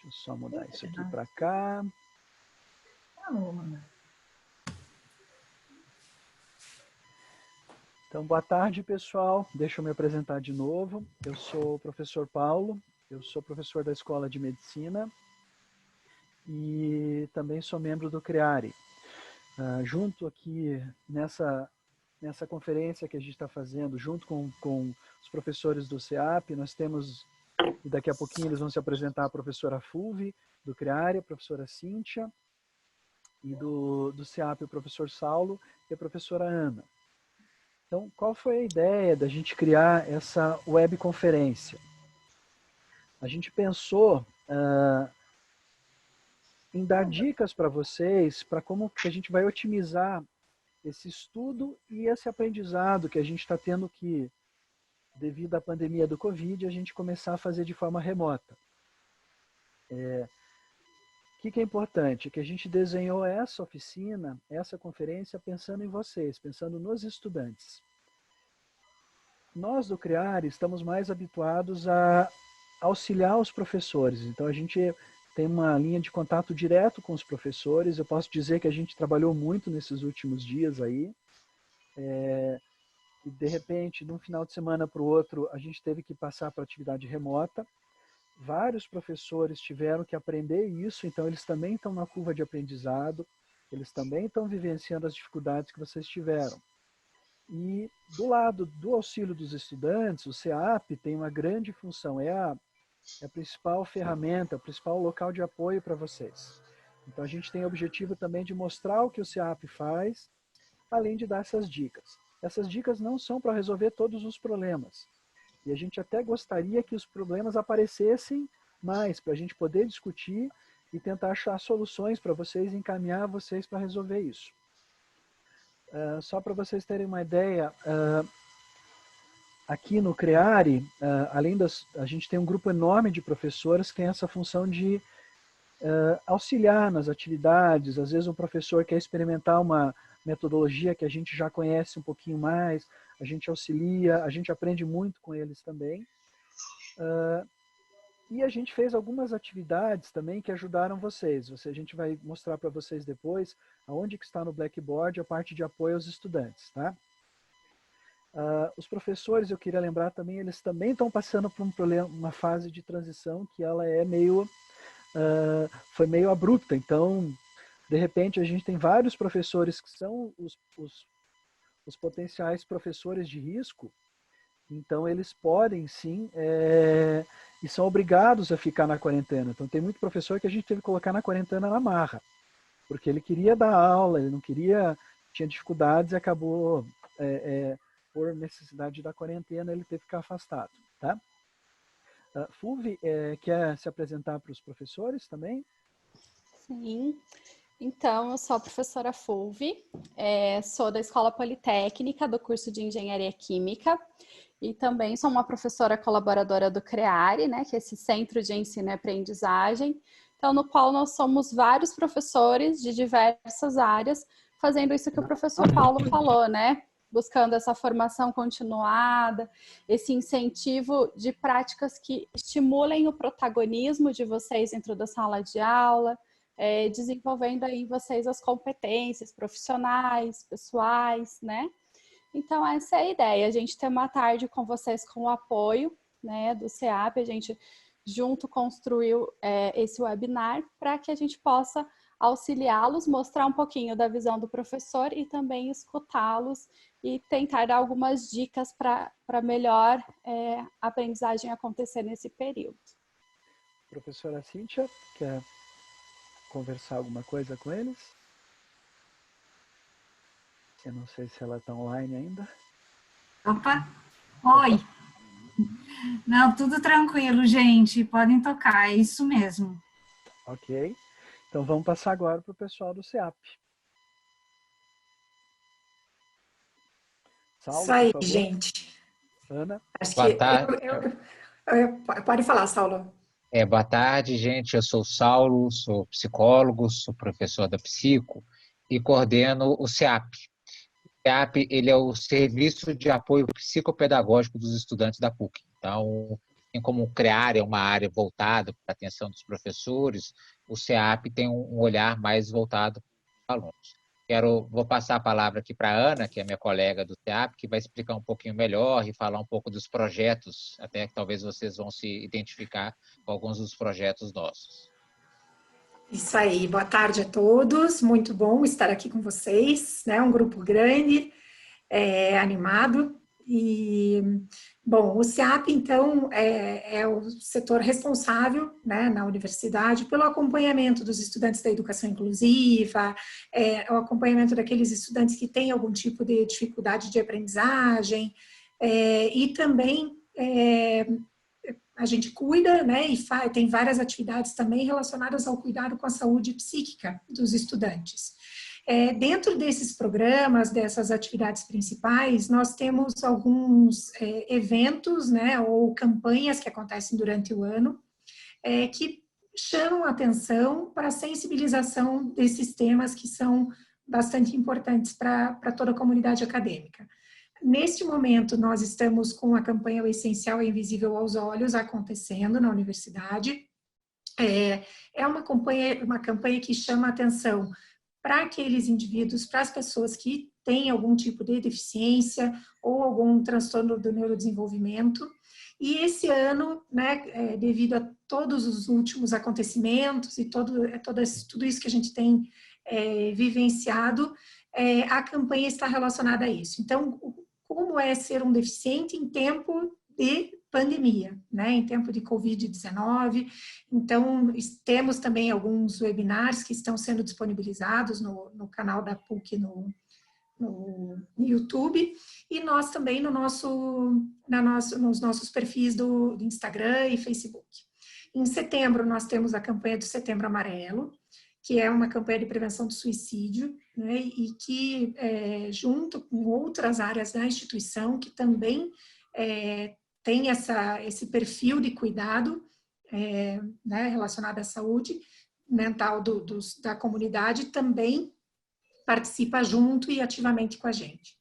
eu só mudar isso aqui para cá. Então, boa tarde, pessoal. Deixa eu me apresentar de novo. Eu sou o professor Paulo, eu sou professor da Escola de Medicina e também sou membro do CREARE. Junto aqui nessa conferência que a gente está fazendo, junto com os professores do CEAP, nós temos, e daqui a pouquinho eles vão se apresentar, a professora Fulvi, do CREARE, a professora Cíntia, e do CEAP o professor Saulo e a professora Ana. Então, qual foi a ideia da gente criar essa webconferência? A gente pensou em dar dicas para vocês, para como que a gente vai otimizar esse estudo e esse aprendizado que a gente está tendo que, devido à pandemia do Covid, a gente começar a fazer de forma remota. O que é importante? Que a gente desenhou essa oficina, essa conferência, pensando em vocês, pensando nos estudantes. Nós do CREARE estamos mais habituados a auxiliar os professores, então a gente tem uma linha de contato direto com os professores. Eu posso dizer que a gente trabalhou muito nesses últimos dias aí, e de repente, de um final de semana para o outro, a gente teve que passar para atividade remota. Vários professores tiveram que aprender isso, então eles também estão na curva de aprendizado, eles também estão vivenciando as dificuldades que vocês tiveram. E do lado do auxílio dos estudantes, o CEAP tem uma grande função, é a principal ferramenta, o principal local de apoio para vocês. Então a gente tem o objetivo também de mostrar o que o CEAP faz, além de dar essas dicas. Essas dicas não são para resolver todos os problemas. E a gente até gostaria que os problemas aparecessem mais, para a gente poder discutir e tentar achar soluções para vocês, encaminhar vocês para resolver isso. Só para vocês terem uma ideia, aqui no CREARE, a gente tem um grupo enorme de professores que tem essa função de auxiliar nas atividades. Às vezes um professor quer experimentar uma metodologia que a gente já conhece um pouquinho mais, a gente auxilia, a gente aprende muito com eles também. E a gente fez algumas atividades também que ajudaram vocês. A gente vai mostrar para vocês depois aonde que está no Blackboard a parte de apoio aos estudantes, tá? Os professores, eu queria lembrar também, eles também estão passando por uma fase de transição que ela é foi meio abrupta. Então, de repente, a gente tem vários professores que são os potenciais professores de risco. Então, eles podem, sim, e são obrigados a ficar na quarentena. Então, tem muito professor que a gente teve que colocar na quarentena na marra, porque ele queria dar aula, ele não queria, tinha dificuldades e acabou, por necessidade da quarentena, ele teve que ficar afastado. Tá? Fulvi, quer se apresentar para os professores também? Sim. Então, eu sou a professora Fulvi, sou da Escola Politécnica, do curso de Engenharia Química, e também sou uma professora colaboradora do CREARE, né, que é esse Centro de Ensino e Aprendizagem, então, no qual nós somos vários professores de diversas áreas, fazendo isso que o professor Paulo falou, né, buscando essa formação continuada, esse incentivo de práticas que estimulem o protagonismo de vocês dentro da sala de aula, desenvolvendo aí em vocês as competências profissionais, pessoais, né? Então, essa é a ideia, a gente ter uma tarde com vocês com o apoio, né, do CEAP, a gente junto construiu esse webinar para que a gente possa auxiliá-los, mostrar um pouquinho da visão do professor e também escutá-los e tentar dar algumas dicas para melhor aprendizagem acontecer nesse período. Professora Cíntia, quer conversar alguma coisa com eles? Eu não sei se ela está online ainda. Opa! Oi! Opa. Não, tudo tranquilo, gente. Podem tocar, é isso mesmo. Ok. Então vamos passar agora para o pessoal do CEAP. Saulo, isso aí, gente. Ana? Acho boa tarde. Pode falar, Saulo. Boa tarde, gente. Eu sou o Saulo, sou psicólogo, sou professor da Psico e coordeno o CEAP. O CEAP, ele é o Serviço de Apoio Psicopedagógico dos Estudantes da PUC. Então, assim como criar uma área voltada para a atenção dos professores, o CEAP tem um olhar mais voltado para os alunos. Vou passar a palavra aqui para a Ana, que é minha colega do CEAP, que vai explicar um pouquinho melhor e falar um pouco dos projetos, até que talvez vocês vão se identificar com alguns dos projetos nossos. Isso aí, boa tarde a todos, muito bom estar aqui com vocês, né? Um grupo grande, animado. E, bom, o CEAP, então, é o setor responsável, né, na universidade pelo acompanhamento dos estudantes da educação inclusiva, o acompanhamento daqueles estudantes que têm algum tipo de dificuldade de aprendizagem, e também a gente cuida, né, e tem várias atividades também relacionadas ao cuidado com a saúde psíquica dos estudantes. Dentro desses programas, dessas atividades principais, nós temos alguns eventos, né, ou campanhas que acontecem durante o ano, que chamam a atenção para a sensibilização desses temas que são bastante importantes para toda a comunidade acadêmica. Neste momento, nós estamos com a campanha O Essencial é Invisível aos Olhos acontecendo na universidade. É uma campanha que chama a atenção para aqueles indivíduos, para as pessoas que têm algum tipo de deficiência ou algum transtorno do neurodesenvolvimento. E esse ano, né, devido a todos os últimos acontecimentos e tudo isso que a gente tem vivenciado, a campanha está relacionada a isso. Então, como é ser um deficiente em tempo de pandemia, né, em tempo de Covid-19. Então, temos também alguns webinars que estão sendo disponibilizados no canal da PUC no YouTube, e nós também nos nossos perfis do Instagram e Facebook. Em setembro, nós temos a campanha do Setembro Amarelo, que é uma campanha de prevenção do suicídio, né, e que, junto com outras áreas da instituição, que também tem esse perfil de cuidado, né, relacionado à saúde mental da comunidade, também participa junto e ativamente com a gente.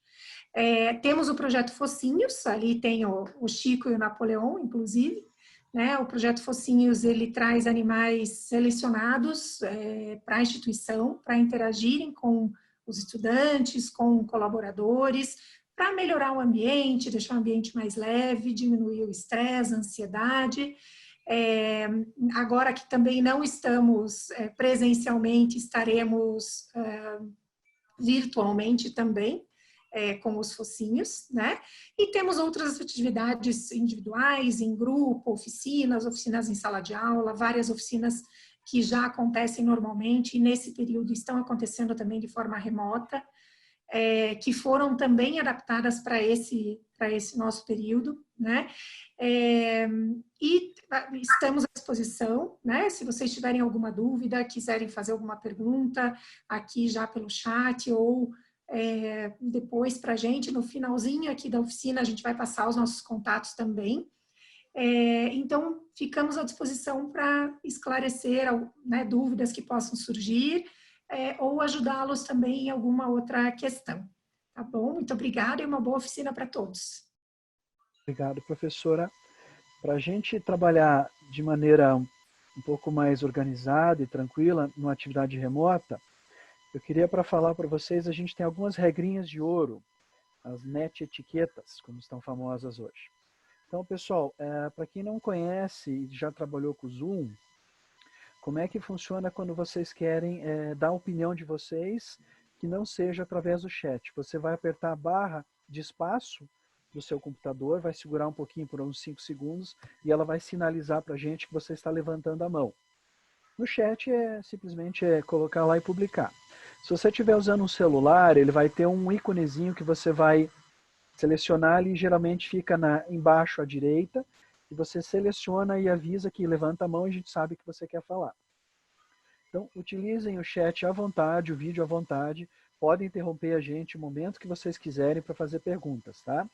Temos o projeto Focinhos, ali tem o Chico e o Napoleão, inclusive, né? O projeto Focinhos, ele traz animais selecionados para a instituição, para interagirem com os estudantes, com colaboradores, para melhorar o ambiente, deixar o ambiente mais leve, diminuir o estresse, a ansiedade. Agora que também não estamos presencialmente, estaremos virtualmente também, com os focinhos, né? E temos outras atividades individuais, em grupo, oficinas em sala de aula, várias oficinas que já acontecem normalmente e nesse período estão acontecendo também de forma remota, que foram também adaptadas para esse nosso período, né? E estamos à disposição, né? Se vocês tiverem alguma dúvida, quiserem fazer alguma pergunta aqui já pelo chat ou depois para a gente, no finalzinho aqui da oficina, a gente vai passar os nossos contatos também. Então, ficamos à disposição para esclarecer, né, dúvidas que possam surgir, ou ajudá-los também em alguma outra questão. Tá bom? Muito obrigada e uma boa oficina para todos. Obrigado, professora. Para a gente trabalhar de maneira um pouco mais organizada e tranquila numa atividade remota, eu queria falar para vocês, a gente tem algumas regrinhas de ouro, as net etiquetas, como estão famosas hoje. Então, pessoal, para quem não conhece e já trabalhou com o Zoom, como é que funciona quando vocês querem dar a opinião de vocês, que não seja através do chat? Você vai apertar a barra de espaço do seu computador, vai segurar um pouquinho por uns 5 segundos e ela vai sinalizar para a gente que você está levantando a mão. No chat simplesmente colocar lá e publicar. Se você estiver usando um celular, ele vai ter um íconezinho que você vai selecionar ali, geralmente fica embaixo à direita, e você seleciona e avisa que levanta a mão e a gente sabe que você quer falar. Então, utilizem o chat à vontade, o vídeo à vontade, podem interromper a gente o momento que vocês quiserem para fazer perguntas, tá?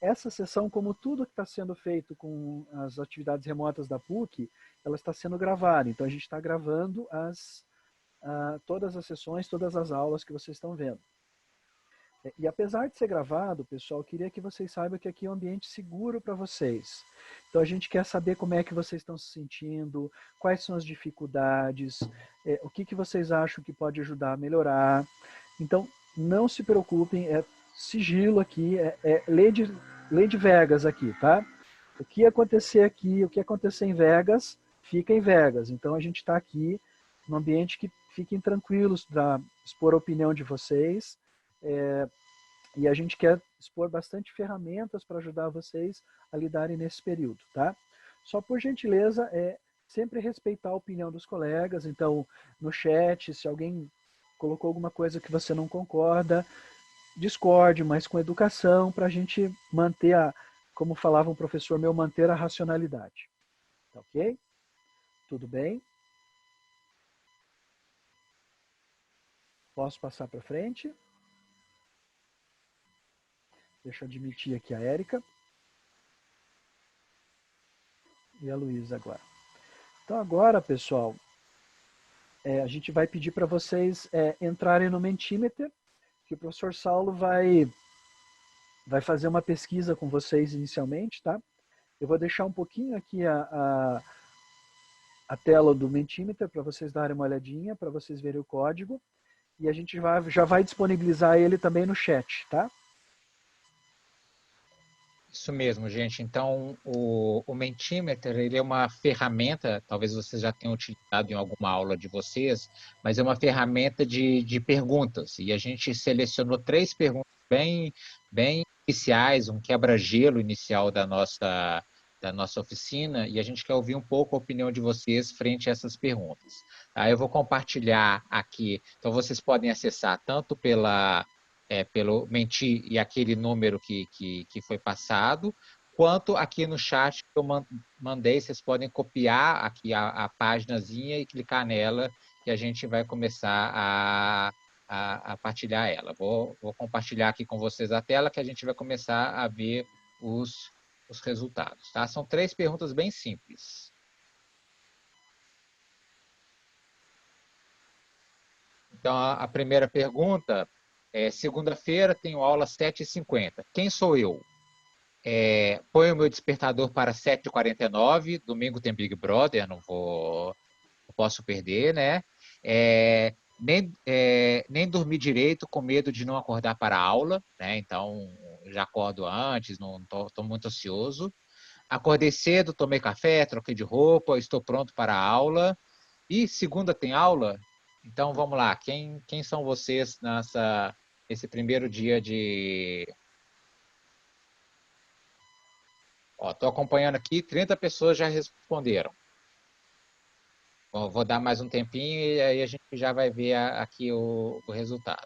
Essa sessão, como tudo que está sendo feito com as atividades remotas da PUC, ela está sendo gravada. Então, a gente está gravando todas as sessões, todas as aulas que vocês estão vendo. E apesar de ser gravado, pessoal, eu queria que vocês saibam que aqui é um ambiente seguro para vocês. Então a gente quer saber como é que vocês estão se sentindo, quais são as dificuldades, o que, que vocês acham que pode ajudar a melhorar. Então não se preocupem, é sigilo aqui, é lei de Vegas aqui, tá? O que acontecer aqui, o que acontecer em Vegas, fica em Vegas. Então a gente está aqui num ambiente que fiquem tranquilos para expor a opinião de vocês. E a gente quer expor bastante ferramentas para ajudar vocês a lidarem nesse período, tá? Só por gentileza, sempre respeitar a opinião dos colegas. Então, no chat, se alguém colocou alguma coisa que você não concorda, discorde, mas com educação, para a gente manter como falava um professor meu, manter a racionalidade. Tá ok? Tudo bem? Posso passar para frente? Deixa eu admitir aqui a Érica. E a Luísa agora. Então agora, pessoal, a gente vai pedir para vocês entrarem no Mentimeter, que o professor Saulo vai fazer uma pesquisa com vocês inicialmente, tá? Eu vou deixar um pouquinho aqui a tela do Mentimeter para vocês darem uma olhadinha, para vocês verem o código. E a gente já vai disponibilizar ele também no chat, tá? Isso mesmo, gente. Então, o Mentimeter, ele é uma ferramenta, talvez vocês já tenham utilizado em alguma aula de vocês, mas é uma ferramenta de perguntas. E a gente selecionou 3 perguntas bem iniciais, um quebra-gelo inicial da nossa oficina, e a gente quer ouvir um pouco a opinião de vocês frente a essas perguntas. Tá? Eu vou compartilhar aqui, então vocês podem acessar tanto pelo Menti e aquele número que foi passado, quanto aqui no chat que eu mandei, vocês podem copiar aqui a paginazinha e clicar nela, que a gente vai começar a partilhar ela. Vou compartilhar aqui com vocês a tela, que a gente vai começar a ver os resultados. Tá? São 3 perguntas bem simples. Então, a primeira pergunta segunda-feira tenho aula às 7h50. Quem sou eu? Põe o meu despertador para 7h49. Domingo tem Big Brother, não posso perder, né? Nem dormir direito com medo de não acordar para a aula, né? Então, já acordo antes, não estou muito ansioso. Acordei cedo, tomei café, troquei de roupa, estou pronto para a aula. E segunda tem aula? Então, vamos lá. Quem são vocês esse primeiro dia de... Estou acompanhando aqui, 30 pessoas já responderam. Vou dar mais um tempinho e aí a gente já vai ver aqui o resultado.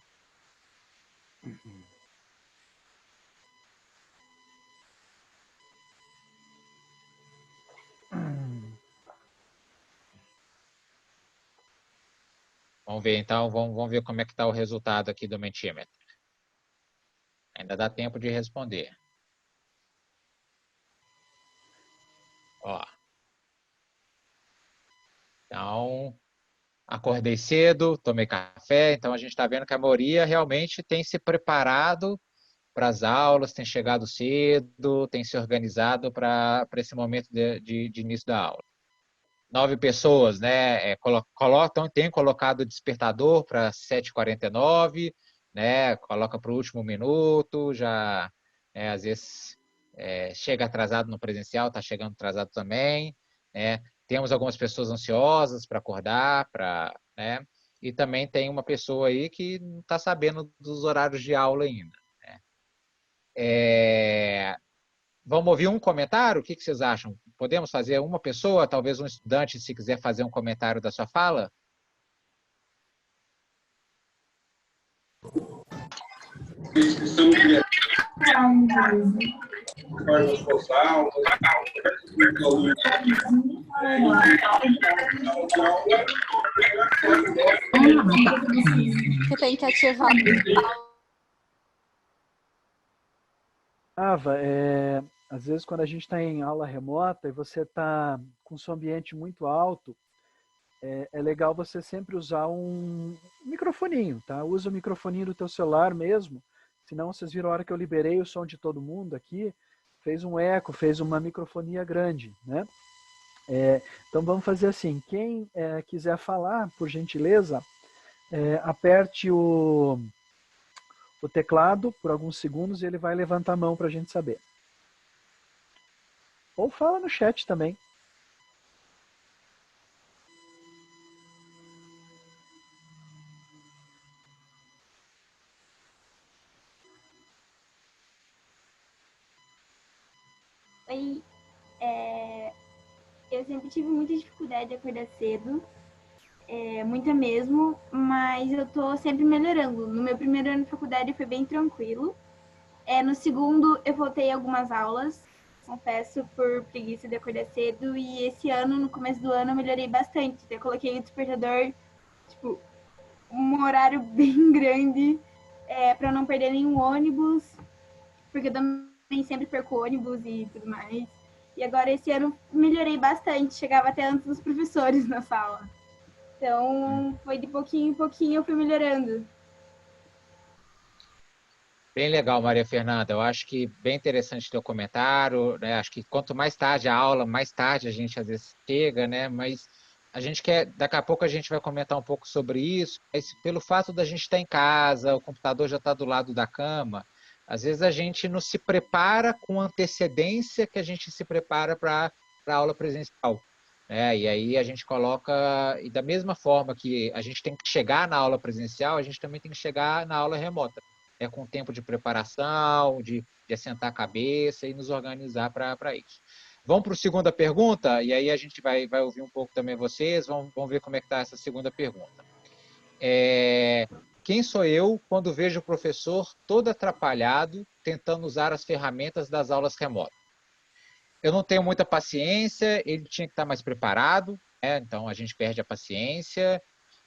Vamos ver, então, vamos ver como é que está o resultado aqui do Mentimeter. Ainda dá tempo de responder. Então, acordei cedo, tomei café, então a gente está vendo que a maioria realmente tem se preparado para as aulas, tem chegado cedo, tem se organizado para esse momento de início da aula. 9 pessoas, né, tem colocado o despertador para 7h49, né, coloca para o último minuto, já às vezes chega atrasado no presencial, está chegando atrasado também, né. Temos algumas pessoas ansiosas para acordar, né, e também tem uma pessoa aí que não está sabendo dos horários de aula ainda. Né. Vamos ouvir um comentário? O que vocês acham? Podemos fazer uma pessoa, talvez um estudante, se quiser fazer um comentário da sua fala? Você tem que ativar. Ava, às vezes quando a gente está em aula remota e você está com seu ambiente muito alto, é legal você sempre usar um microfoninho, tá? Usa o microfoninho do teu celular mesmo, Senão, vocês viram a hora que eu liberei o som de todo mundo aqui, fez um eco, fez uma microfonia grande, né? Então vamos fazer assim, quem quiser falar, por gentileza, aperte o teclado por alguns segundos e ele vai levantar a mão para a gente saber. Ou fala no chat também. Oi, eu sempre tive muita dificuldade de acordar cedo, muita mesmo, mas eu tô sempre melhorando. No meu primeiro ano de faculdade foi bem tranquilo. No segundo eu voltei algumas aulas, confesso, por preguiça de acordar cedo, e esse ano, no começo do ano, eu melhorei bastante. Eu coloquei o despertador, tipo, um horário bem grande, para não perder nenhum ônibus, porque eu também sempre perco ônibus e tudo mais. E agora esse ano melhorei bastante, chegava até antes dos professores na sala. Então, foi de pouquinho em pouquinho eu fui melhorando. Bem legal, Maria Fernanda. Eu acho que bem interessante o teu comentário, né? Acho que quanto mais tarde a aula, mais tarde a gente às vezes chega, né? Mas a gente quer, daqui a pouco a gente vai comentar um pouco sobre isso, mas pelo fato da gente estar em casa, o computador já está do lado da cama, às vezes a gente não se prepara com antecedência que a gente se prepara para a aula presencial, né? E aí a gente coloca, e da mesma forma que a gente tem que chegar na aula presencial, a gente também tem que chegar na aula remota, com tempo de preparação, de assentar a cabeça e nos organizar para isso. Vamos para a segunda pergunta, e aí a gente vai ouvir um pouco também vocês, vamos ver como é que está essa segunda pergunta. Quem sou eu quando vejo o professor todo atrapalhado tentando usar as ferramentas das aulas remotas? Eu não tenho muita paciência, ele tinha que estar mais preparado, né? Então a gente perde a paciência.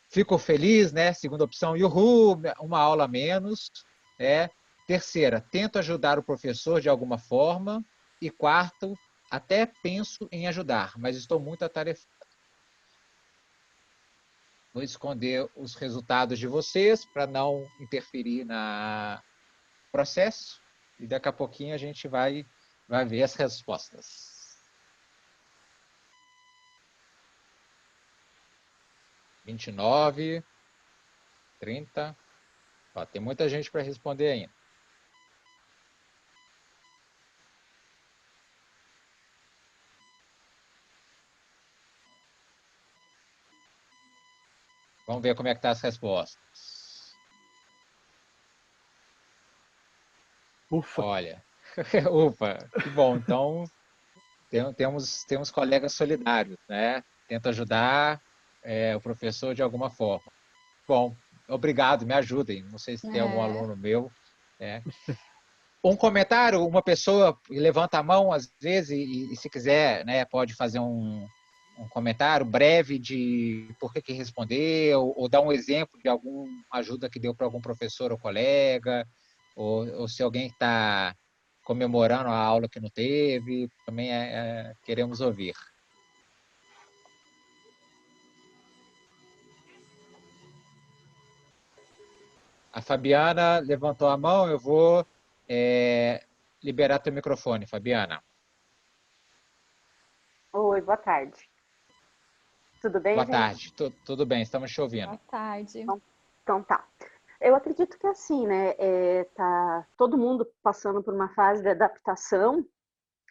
Fico feliz, né? Segunda opção, uhul, uma aula a menos. Terceira, tento ajudar o professor de alguma forma. E quarto, até penso em ajudar, mas estou muito atarefado. Vou esconder os resultados de vocês para não interferir no processo. E daqui a pouquinho a gente vai ver as respostas. 29, 30. Ó, tem muita gente para responder ainda. Vamos ver como é que estão as respostas. Ufa. Olha, ufa, que bom. Então, temos colegas solidários, né? Tenta ajudar o professor de alguma forma. Bom, obrigado, me ajudem. Não sei se tem algum aluno meu. Um comentário, uma pessoa levanta a mão às vezes e se quiser, né, pode fazer um comentário breve de por que respondeu, ou dar um exemplo de alguma ajuda que deu para algum professor ou colega, ou se alguém está comemorando a aula que não teve, também queremos ouvir. A Fabiana levantou a mão, eu vou liberar teu microfone, Fabiana. Oi, boa tarde. Tudo bem, boa gente? Tarde, tudo bem, estamos te ouvindo. Boa tarde. Então tá. Eu acredito que assim, né, tá todo mundo passando por uma fase de adaptação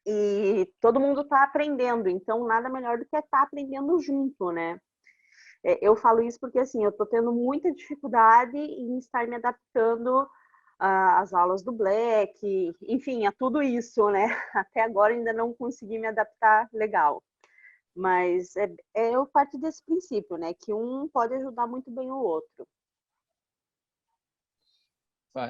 e todo mundo tá aprendendo, então nada melhor do que estar aprendendo junto, né? Eu falo isso porque assim, eu tô tendo muita dificuldade em estar me adaptando às aulas do Black, enfim, a tudo isso, né? Até agora ainda não consegui me adaptar legal. Mas eu parto desse princípio, né? Que um pode ajudar muito bem o outro.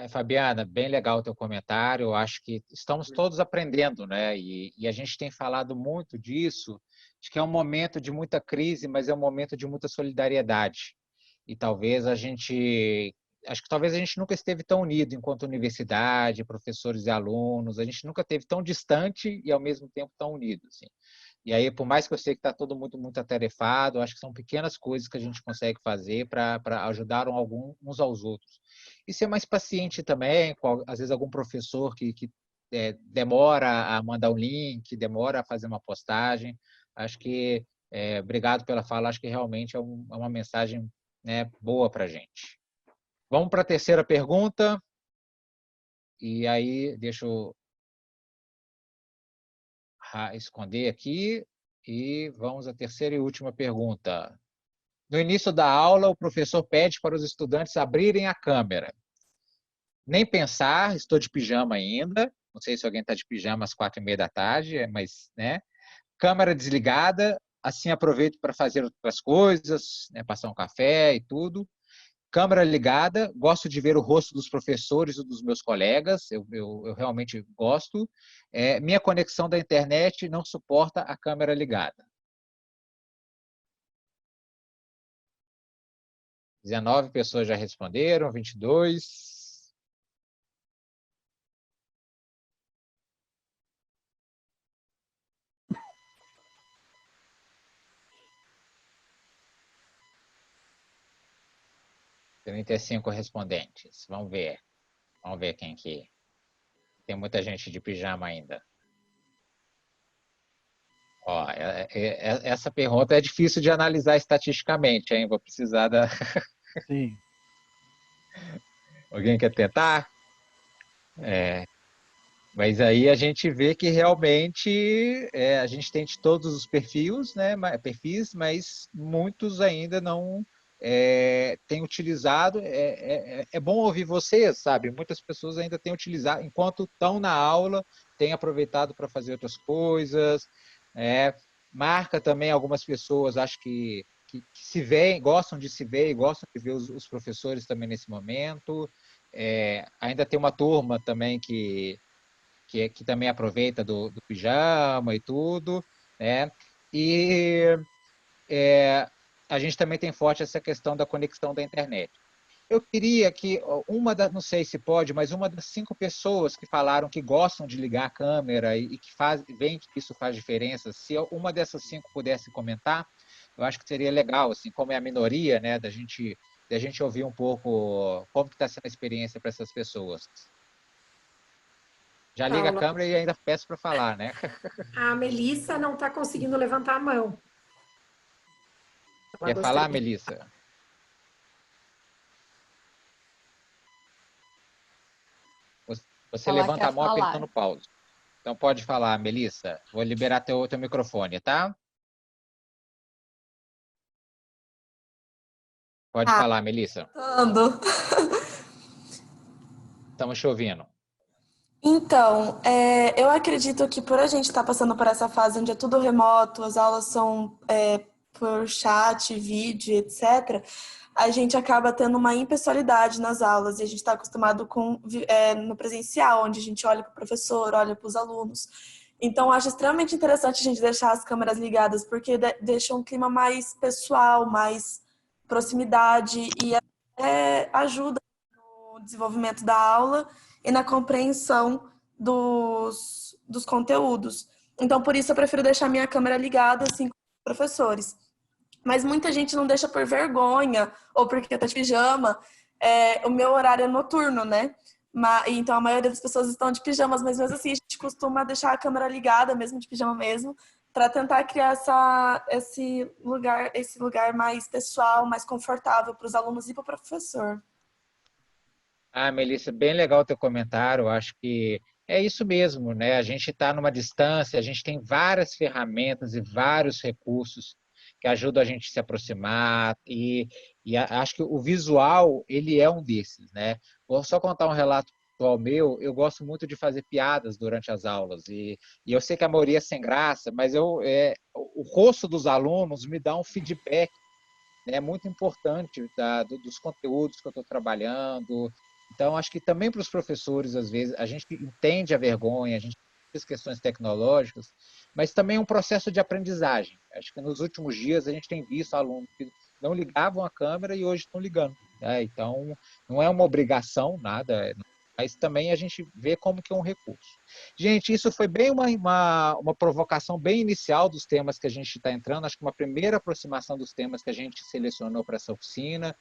Fabiana, bem legal o teu comentário. Eu acho que estamos todos aprendendo, né? E a gente tem falado muito disso. Acho que é um momento de muita crise, mas é um momento de muita solidariedade. E acho que talvez a gente nunca esteve tão unido enquanto universidade, professores e alunos. A gente nunca esteve tão distante e ao mesmo tempo tão unido, assim. E aí, por mais que eu sei que está todo mundo muito atarefado, acho que são pequenas coisas que a gente consegue fazer para ajudar uns aos outros. E ser mais paciente também, às vezes algum professor que demora a mandar um link, demora a fazer uma postagem. Acho que, obrigado pela fala, acho que realmente é uma mensagem, né, boa para a gente. Vamos para a terceira pergunta. E aí, deixa eu esconder aqui e vamos à terceira e última pergunta. No início da aula, o professor pede para os estudantes abrirem a câmera. Nem pensar, estou de pijama ainda. Não sei se alguém está de pijama às 4h30 da tarde, mas, né? Câmera desligada, assim aproveito para fazer outras coisas, né? Passar um café e tudo. Câmera ligada, gosto de ver o rosto dos professores e dos meus colegas, eu realmente gosto. Minha conexão da internet não suporta a câmera ligada. 19 pessoas já responderam, 22. Tem 35 respondentes. Vamos ver. Vamos ver quem que... Tem muita gente de pijama ainda. Ó, essa pergunta é difícil de analisar estatisticamente, hein? Vou precisar da... Sim. Alguém quer tentar? Mas aí a gente vê que realmente a gente tem de todos os perfis, né? Mas muitos ainda não têm utilizado. É bom ouvir vocês, sabe? Muitas pessoas ainda têm utilizado, enquanto estão na aula, têm aproveitado para fazer outras coisas. Marca também algumas pessoas, acho que se veem, gostam de se ver e gostam de ver os professores também nesse momento. Ainda tem uma turma também que também aproveita do pijama e tudo, né? E a gente também tem forte essa questão da conexão da internet. Eu queria que não sei se pode, mas uma das 5 pessoas que falaram que gostam de ligar a câmera e que veem que isso faz diferença, se uma dessas 5 pudesse comentar, eu acho que seria legal, assim, como é a minoria, né, da gente ouvir um pouco como que está sendo a experiência para essas pessoas. Já liga a câmera e ainda peço para falar, né? A Melissa não está conseguindo levantar a mão. Quer falar, Melissa? Você levanta a mão apertando pause. Então pode falar, Melissa. Vou liberar teu microfone, tá? Pode falar, Melissa. Estamos te ouvindo. Então, eu acredito que por a gente estar passando por essa fase onde é tudo remoto, as aulas são por chat, vídeo, etc., a gente acaba tendo uma impessoalidade nas aulas e a gente está acostumado com no presencial, onde a gente olha para o professor, olha para os alunos. Então, acho extremamente interessante a gente deixar as câmeras ligadas, porque deixa um clima mais pessoal, mais proximidade e ajuda no desenvolvimento da aula e na compreensão dos conteúdos. Então, por isso, eu prefiro deixar minha câmera ligada, assim, com os professores. Mas muita gente não deixa por vergonha ou porque está de pijama. O meu horário é noturno, né? Então, a maioria das pessoas estão de pijamas, mas mesmo assim, a gente costuma deixar a câmera ligada, mesmo de pijama mesmo, para tentar criar esse lugar mais pessoal, mais confortável para os alunos e para o professor. Melissa, bem legal o teu comentário. Eu acho que é isso mesmo, né? A gente está numa distância, a gente tem várias ferramentas e vários recursos que ajudam a gente a se aproximar e acho que o visual, ele é um desses, né? Vou só contar um relato pessoal meu. Eu gosto muito de fazer piadas durante as aulas e eu sei que a maioria é sem graça, mas o rosto dos alunos me dá um feedback, né, muito importante dos conteúdos que eu estou trabalhando. Então, acho que também para os professores, às vezes, a gente entende a vergonha, a gente entende as questões tecnológicas, mas também é um processo de aprendizagem. Acho que nos últimos dias a gente tem visto alunos que não ligavam a câmera e hoje estão ligando, né? Então, não é uma obrigação, nada, mas também a gente vê como que é um recurso. Gente, isso foi bem uma provocação bem inicial dos temas que a gente está entrando, acho que uma primeira aproximação dos temas que a gente selecionou para essa oficina.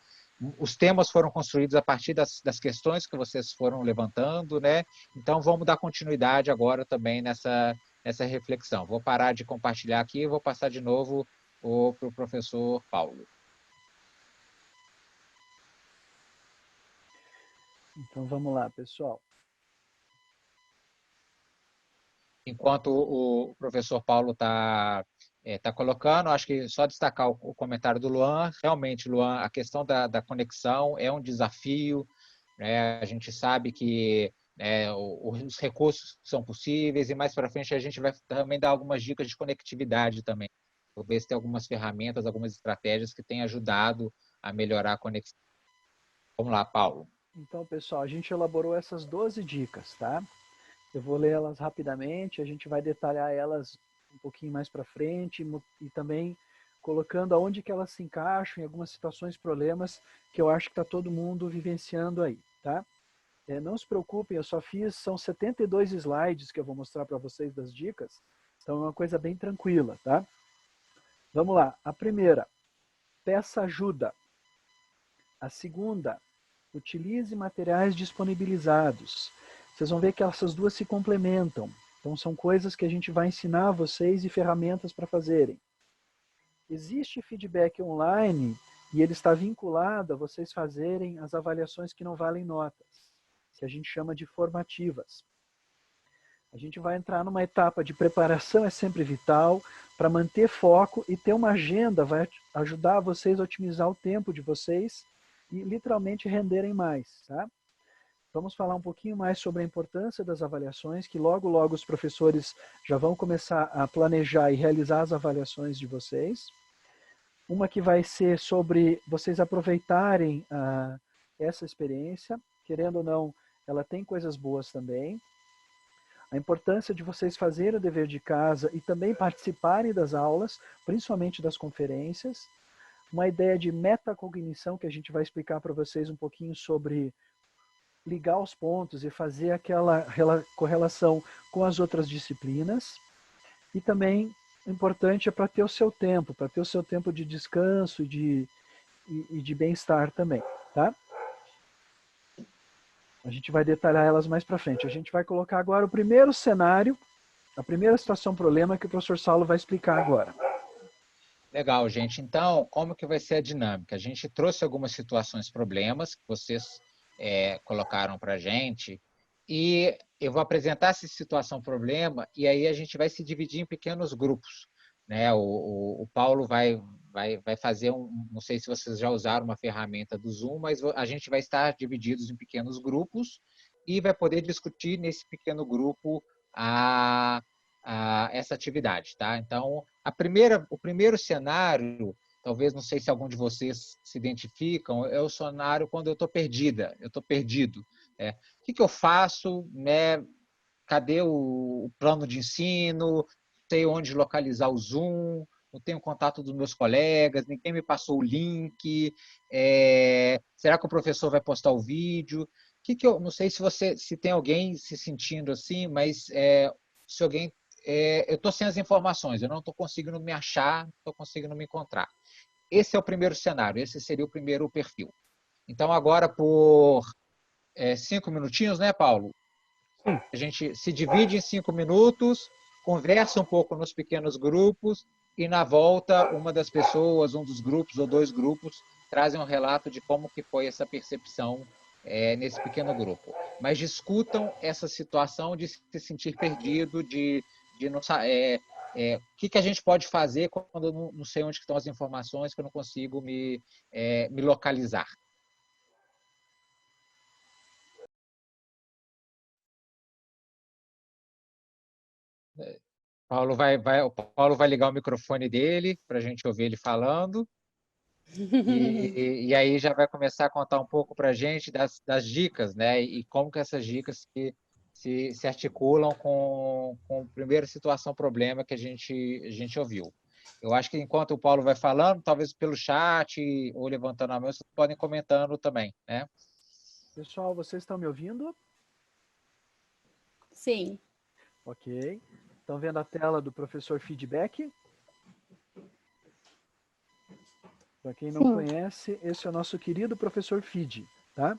Os temas foram construídos a partir das questões que vocês foram levantando, né? Então, vamos dar continuidade agora também nessa reflexão. Vou parar de compartilhar aqui e vou passar de novo para o professor Paulo. Então, vamos lá, pessoal. Enquanto o professor Paulo está colocando, acho que só destacar o comentário do Luan. Realmente, Luan, a questão da conexão é um desafio, né? A gente sabe que os recursos são possíveis e mais para frente a gente vai também dar algumas dicas de conectividade também. Talvez ter algumas ferramentas, algumas estratégias que tenham ajudado a melhorar a conexão. Vamos lá, Paulo. Então, pessoal, a gente elaborou essas 12 dicas, tá? Eu vou ler elas rapidamente, a gente vai detalhar elas um pouquinho mais para frente e também colocando aonde que elas se encaixam em algumas situações, problemas que eu acho que está todo mundo vivenciando aí, tá? Não se preocupem, eu só fiz, são 72 slides que eu vou mostrar para vocês das dicas, então é uma coisa bem tranquila, tá? Vamos lá, a primeira, peça ajuda. A segunda, utilize materiais disponibilizados. Vocês vão ver que essas duas se complementam. Então, são coisas que a gente vai ensinar a vocês e ferramentas para fazerem. Existe feedback online e ele está vinculado a vocês fazerem as avaliações que não valem notas, que a gente chama de formativas. A gente vai entrar numa etapa de preparação, é sempre vital, para manter foco e ter uma agenda, vai ajudar vocês a otimizar o tempo de vocês e literalmente renderem mais, tá? Vamos falar um pouquinho mais sobre a importância das avaliações, que logo, logo os professores já vão começar a planejar e realizar as avaliações de vocês. Uma que vai ser sobre vocês aproveitarem essa experiência, querendo ou não, ela tem coisas boas também. A importância de vocês fazerem o dever de casa e também participarem das aulas, principalmente das conferências. Uma ideia de metacognição que a gente vai explicar para vocês um pouquinho sobre ligar os pontos e fazer aquela correlação com as outras disciplinas. E também importante é para ter o seu tempo, de descanso e de bem-estar também, tá? A gente vai detalhar elas mais para frente. A gente vai colocar agora o primeiro cenário, a primeira situação-problema que o professor Saulo vai explicar agora. Legal, gente. Então, como que vai ser a dinâmica? A gente trouxe algumas situações, problemas que vocês colocaram para a gente e eu vou apresentar essa situação, problema e aí a gente vai se dividir em pequenos grupos, né? O Paulo vai fazer não sei se vocês já usaram uma ferramenta do Zoom, mas a gente vai estar divididos em pequenos grupos e vai poder discutir nesse pequeno grupo essa atividade, tá? Então, o primeiro cenário, talvez, não sei se algum de vocês se identificam, é o cenário quando eu estou perdida, eu estou perdido. O que eu faço, né? Cadê o plano de ensino? Não sei onde localizar o Zoom, não tenho contato dos meus colegas, ninguém me passou o link, será que o professor vai postar o vídeo? Eu não sei se tem alguém se sentindo assim, mas se alguém... eu estou sem as informações, eu não estou conseguindo me achar, não estou conseguindo me encontrar. Esse é o primeiro cenário, esse seria o primeiro perfil. Então, agora, por 5 minutinhos, né, Paulo? Sim. A gente se divide em 5 minutos, conversa um pouco nos pequenos grupos e, na volta, uma das pessoas, um dos grupos ou 2 grupos, trazem um relato de como que foi essa percepção nesse pequeno grupo. Mas discutam essa situação de se sentir perdido, de não saber... o que a gente pode fazer quando eu não sei onde estão as informações, que eu não consigo me localizar. O Paulo vai ligar o microfone dele para a gente ouvir ele falando. E aí já vai começar a contar um pouco para a gente das dicas, né? E como que essas dicas se articulam com a primeira situação, problema que a gente ouviu. Eu acho que enquanto o Paulo vai falando, talvez pelo chat ou levantando a mão, vocês podem comentando também, né? Pessoal, vocês estão me ouvindo? Sim. Ok. Estão vendo a tela do professor Feedback? Para quem não conhece, esse é o nosso querido professor Feed, tá?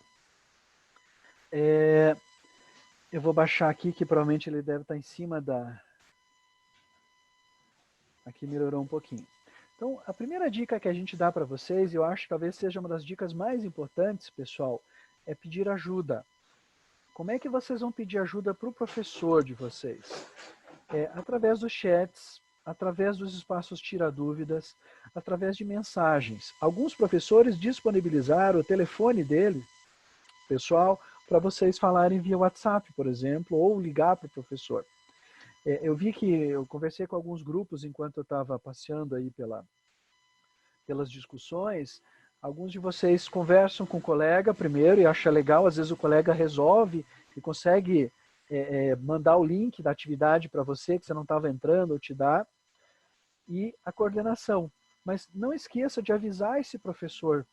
Eu vou baixar aqui, que provavelmente ele deve estar em cima da... Aqui melhorou um pouquinho. Então, a primeira dica que a gente dá para vocês, eu acho que talvez seja uma das dicas mais importantes, pessoal, é pedir ajuda. Como é que vocês vão pedir ajuda para o professor de vocês? Através dos chats, através dos espaços tira dúvidas, através de mensagens. Alguns professores disponibilizaram o telefone dele, pessoal, para vocês falarem via WhatsApp, por exemplo, ou ligar para o professor. Eu vi que eu conversei com alguns grupos enquanto eu estava passeando aí pelas discussões. Alguns de vocês conversam com o colega primeiro e acham legal, às vezes o colega resolve e consegue mandar o link da atividade para você, que você não estava entrando, ou te dá, e a coordenação. Mas não esqueça de avisar esse professor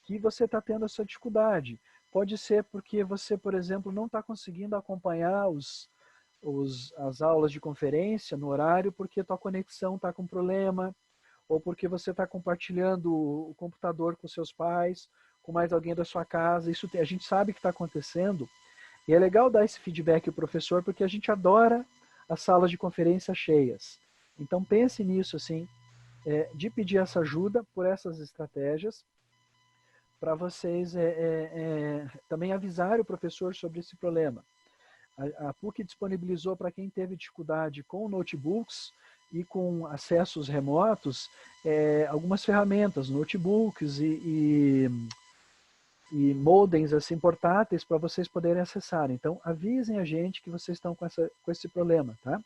que você está tendo essa dificuldade. Pode ser porque você, por exemplo, não está conseguindo acompanhar as aulas de conferência no horário porque tua conexão está com problema, ou porque você está compartilhando o computador com seus pais, com mais alguém da sua casa. Isso a gente sabe que está acontecendo. E é legal dar esse feedback ao professor, porque a gente adora as salas de conferência cheias. Então pense nisso, assim, de pedir essa ajuda por essas estratégias, para vocês também avisarem o professor sobre esse problema. A PUC disponibilizou para quem teve dificuldade com notebooks e com acessos remotos, algumas ferramentas, notebooks e modems assim, portáteis para vocês poderem acessar. Então, avisem a gente que vocês estão com esse problema, tá?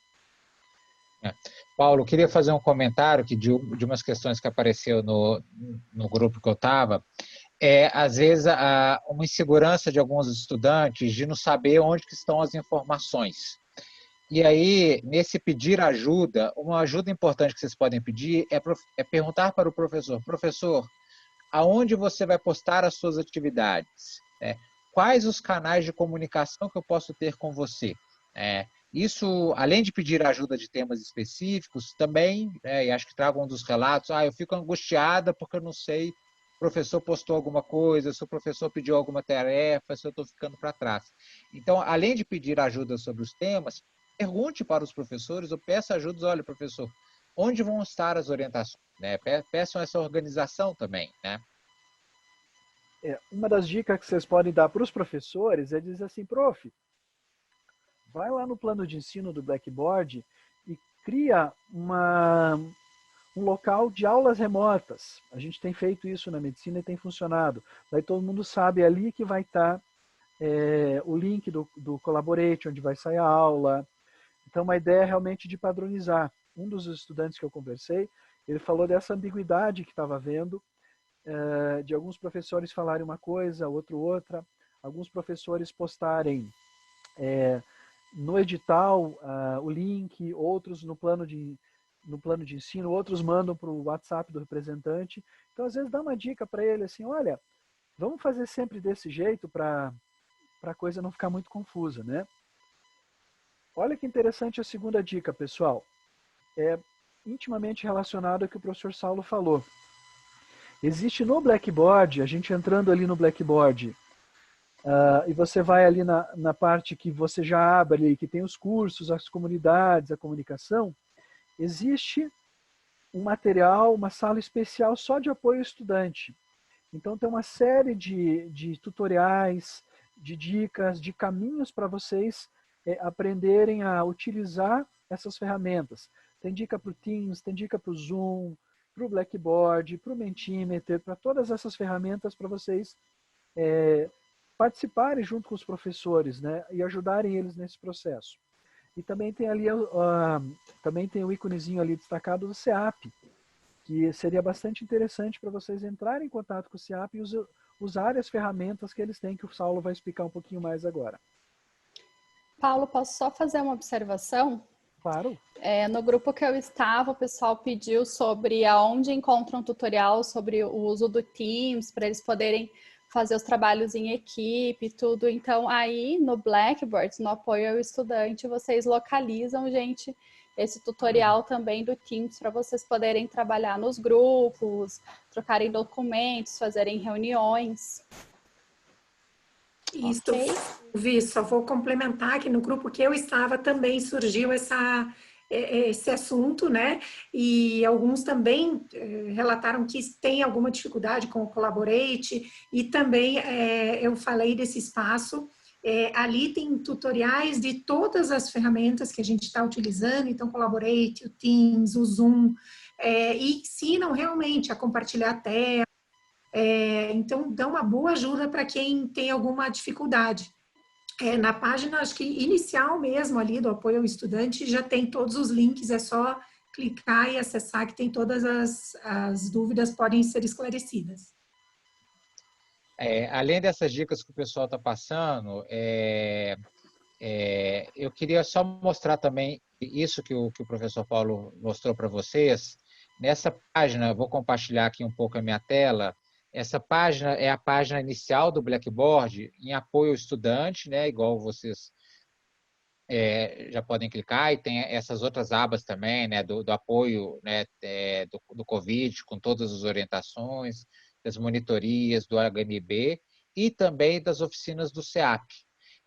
Paulo, queria fazer um comentário de umas questões que apareceu no grupo que eu estava. Às vezes, uma insegurança de alguns estudantes de não saber onde que estão as informações. E aí, nesse pedir ajuda, uma ajuda importante que vocês podem pedir é perguntar para o professor: professor, aonde você vai postar as suas atividades? Quais os canais de comunicação que eu posso ter com você? Isso, além de pedir ajuda de temas específicos, também, e acho que trago um dos relatos, eu fico angustiada porque eu não sei, o professor postou alguma coisa, se o professor pediu alguma tarefa, se eu estou ficando para trás. Então, além de pedir ajuda sobre os temas, pergunte para os professores ou peça ajuda, olha, professor, onde vão estar as orientações? Peçam essa organização também, né? Uma das dicas que vocês podem dar para os professores é dizer assim: prof, vai lá no plano de ensino do Blackboard e cria um local de aulas remotas. A gente tem feito isso na medicina e tem funcionado. Daí todo mundo sabe ali que vai estar o link do Collaborate, onde vai sair a aula. Então, uma ideia é realmente de padronizar. Um dos estudantes que eu conversei, ele falou dessa ambiguidade que estava havendo, de alguns professores falarem uma coisa, outro outra, alguns professores postarem no edital o link, outros no plano de ensino, outros mandam para o WhatsApp do representante. Então, às vezes, dá uma dica para ele assim: olha, vamos fazer sempre desse jeito para a coisa não ficar muito confusa, né? Olha que interessante a segunda dica, pessoal. É intimamente relacionado ao que o professor Saulo falou. Existe no Blackboard, a gente entrando ali no Blackboard, e você vai ali na parte que você já abre, que tem os cursos, as comunidades, a comunicação, existe um material, uma sala especial só de apoio ao estudante. Então tem uma série de tutoriais, de dicas, de caminhos para vocês aprenderem a utilizar essas ferramentas. Tem dica para o Teams, tem dica para o Zoom, para o Blackboard, para o Mentimeter, para todas essas ferramentas para vocês participarem junto com os professores, né, e ajudarem eles nesse processo. E também tem ali também tem o íconezinho ali destacado do CEAP, que seria bastante interessante para vocês entrarem em contato com o CEAP e usarem as ferramentas que eles têm, que o Saulo vai explicar um pouquinho mais agora. Paulo, posso só fazer uma observação? Claro. No grupo que eu estava, o pessoal pediu sobre aonde encontra um tutorial sobre o uso do Teams, para eles poderem fazer os trabalhos em equipe, tudo. Então, aí no Blackboard, no apoio ao estudante, vocês localizam, gente, esse tutorial também do Teams para vocês poderem trabalhar nos grupos, trocarem documentos, fazerem reuniões. Isso, Ok? Vi, só vou complementar que no grupo que eu estava também surgiu esse assunto, né? E alguns também relataram que tem alguma dificuldade com o Collaborate, e também eu falei desse espaço. Ali tem tutoriais de todas as ferramentas que a gente está utilizando, então Collaborate, o Teams, o Zoom, e ensinam realmente a compartilhar a tela. Então, dá uma boa ajuda para quem tem alguma dificuldade. Na página, acho que inicial mesmo ali do apoio ao estudante, já tem todos os links, é só clicar e acessar que tem todas as dúvidas podem ser esclarecidas. Além dessas dicas que o pessoal está passando, eu queria só mostrar também isso que o professor Paulo mostrou para vocês. Nessa página, eu vou compartilhar aqui um pouco a minha tela. Essa página é a página inicial do Blackboard em apoio ao estudante, né? Igual vocês já podem clicar, e tem essas outras abas também, né? Do apoio, né? Do Covid, com todas as orientações, das monitorias, do HMB e também das oficinas do CEAP.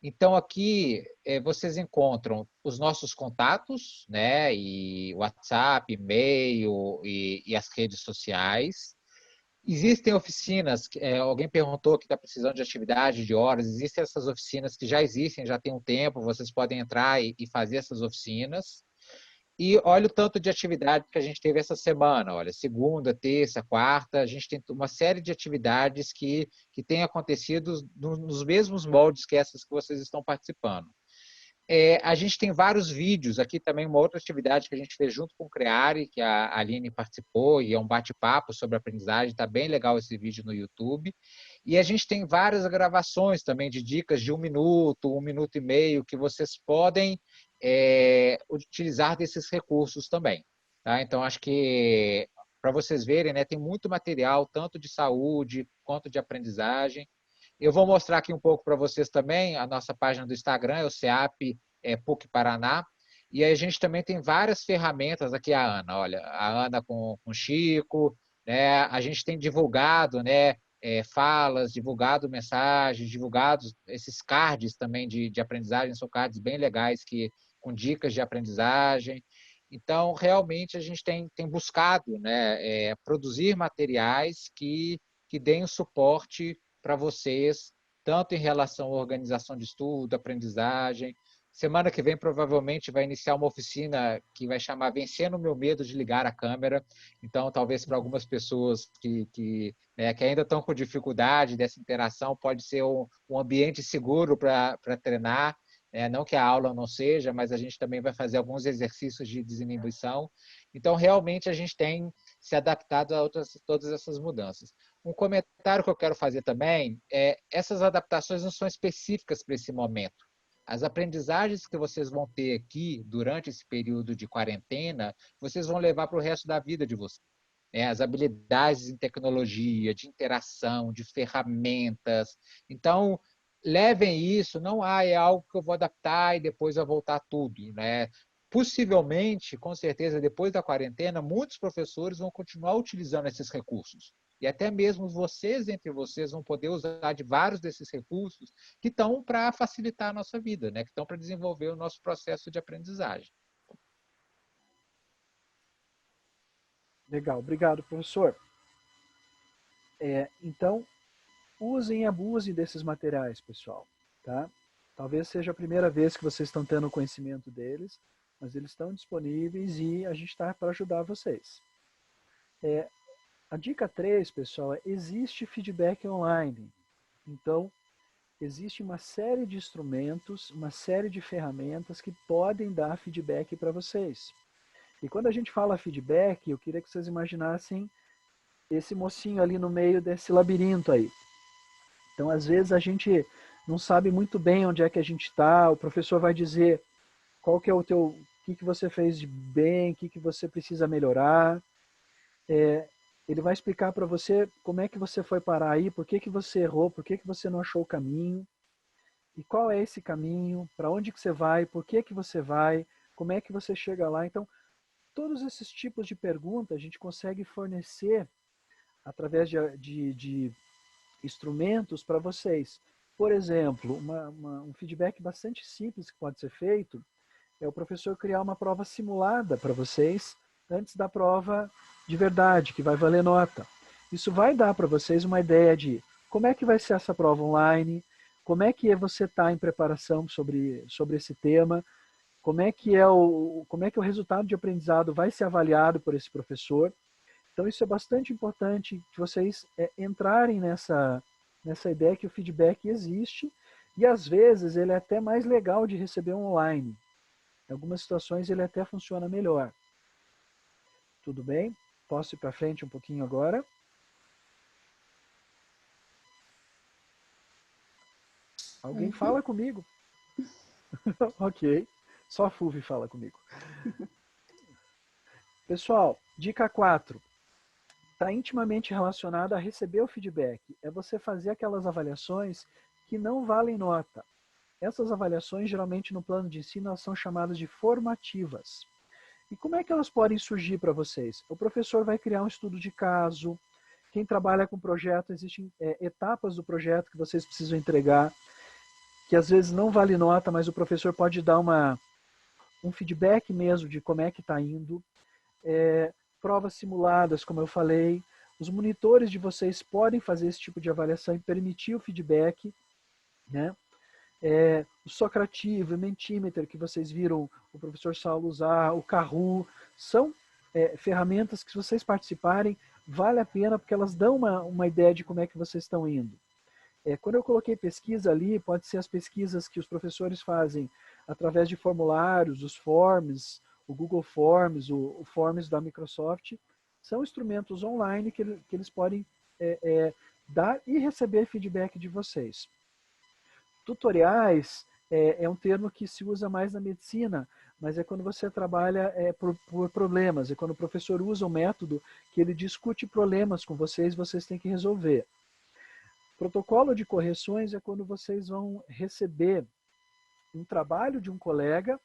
Então, aqui vocês encontram os nossos contatos, né? E WhatsApp, e-mail e as redes sociais. Existem oficinas, alguém perguntou que está precisando de atividade, de horas, existem essas oficinas que já existem, já tem um tempo, vocês podem entrar e fazer essas oficinas. E olha o tanto de atividade que a gente teve essa semana, olha, segunda, terça, quarta, a gente tem uma série de atividades que têm acontecido nos mesmos moldes que essas que vocês estão participando. A gente tem vários vídeos, aqui também uma outra atividade que a gente fez junto com o CREARE, que a Aline participou, e é um bate-papo sobre aprendizagem, está bem legal esse vídeo no YouTube. E a gente tem várias gravações também de dicas de 1 minuto e meio, que vocês podem utilizar desses recursos também. Tá? Então, acho que, para vocês verem, né, tem muito material, tanto de saúde quanto de aprendizagem. Eu vou mostrar aqui um pouco para vocês também, a nossa página do Instagram, é o CEAP PUC Paraná, e aí a gente também tem várias ferramentas, aqui a Ana, olha, a Ana com o Chico, né, a gente tem divulgado, né, falas, divulgado mensagens, divulgado esses cards também de aprendizagem, são cards bem legais, com dicas de aprendizagem. Então, realmente, a gente tem buscado, né, produzir materiais que deem o suporte para vocês, tanto em relação à organização de estudo, aprendizagem. Semana que vem, provavelmente, vai iniciar uma oficina que vai chamar Vencendo o Meu Medo de Ligar a Câmera. Então, talvez para algumas pessoas que ainda estão com dificuldade dessa interação, pode ser um ambiente seguro para treinar. Não que a aula não seja, mas a gente também vai fazer alguns exercícios de desinibição. Então, realmente, a gente tem se adaptado a todas essas mudanças. Um comentário que eu quero fazer também essas adaptações não são específicas para esse momento. As aprendizagens que vocês vão ter aqui durante esse período de quarentena, vocês vão levar para o resto da vida de vocês. As habilidades em tecnologia, de interação, de ferramentas. Então, levem isso, não é algo que eu vou adaptar e depois vai voltar tudo, né? Possivelmente, com certeza, depois da quarentena, muitos professores vão continuar utilizando esses recursos. E até mesmo vocês, entre vocês, vão poder usar de vários desses recursos que estão para facilitar a nossa vida, né? Que estão para desenvolver o nosso processo de aprendizagem. Legal, obrigado, professor. Então, usem e abusem desses materiais, pessoal. Tá? Talvez seja a primeira vez que vocês estão tendo conhecimento deles, mas eles estão disponíveis e a gente está para ajudar vocês. A dica 3, pessoal, existe feedback online. Então, existe uma série de instrumentos, uma série de ferramentas que podem dar feedback para vocês. E quando a gente fala feedback, eu queria que vocês imaginassem esse mocinho ali no meio desse labirinto aí. Então, às vezes, a gente não sabe muito bem onde é que a gente está, o professor vai dizer qual que é o que você fez de bem, o que você precisa melhorar. Ele vai explicar para você como é que você foi parar aí, por que que você errou, por que que você não achou o caminho, e qual é esse caminho, para onde que você vai, por que que você vai, como é que você chega lá. Então, todos esses tipos de perguntas a gente consegue fornecer através de instrumentos para vocês. Por exemplo, um feedback bastante simples que pode ser feito é o professor criar uma prova simulada para vocês antes da prova de verdade, que vai valer nota. Isso vai dar para vocês uma ideia de como é que vai ser essa prova online, como é que você está em preparação sobre esse tema, como é que o resultado de aprendizado vai ser avaliado por esse professor. Então, isso é bastante importante que vocês entrarem nessa ideia que o feedback existe e, às vezes, ele é até mais legal de receber online. Em algumas situações, ele até funciona melhor. Tudo bem? Posso ir para frente um pouquinho agora? Alguém fala comigo? Ok. Só a Fulvi fala comigo. Pessoal, dica 4. Está intimamente relacionado a receber o feedback. É você fazer aquelas avaliações que não valem nota. Essas avaliações, geralmente no plano de ensino, elas são chamadas de formativas. E como é que elas podem surgir para vocês? O professor vai criar um estudo de caso. Quem trabalha com projeto, existem etapas do projeto que vocês precisam entregar, que às vezes não vale nota, mas o professor pode dar um feedback mesmo de como é que está indo. Provas simuladas, como eu falei. Os monitores de vocês podem fazer esse tipo de avaliação e permitir o feedback, né? O Socrativo, o Mentimeter, que vocês viram o professor Saulo usar, o Kahoot, são ferramentas que, se vocês participarem, vale a pena, porque elas dão uma ideia de como é que vocês estão indo. Quando eu coloquei pesquisa ali, pode ser as pesquisas que os professores fazem através de formulários, os forms, o Google Forms, o Forms da Microsoft, são instrumentos online que eles podem dar e receber feedback de vocês. Tutoriais é um termo que se usa mais na medicina, mas é quando você trabalha por problemas, é quando o professor usa um método que ele discute problemas com vocês, vocês têm que resolver. Protocolo de correções é quando vocês vão receber um trabalho de um colega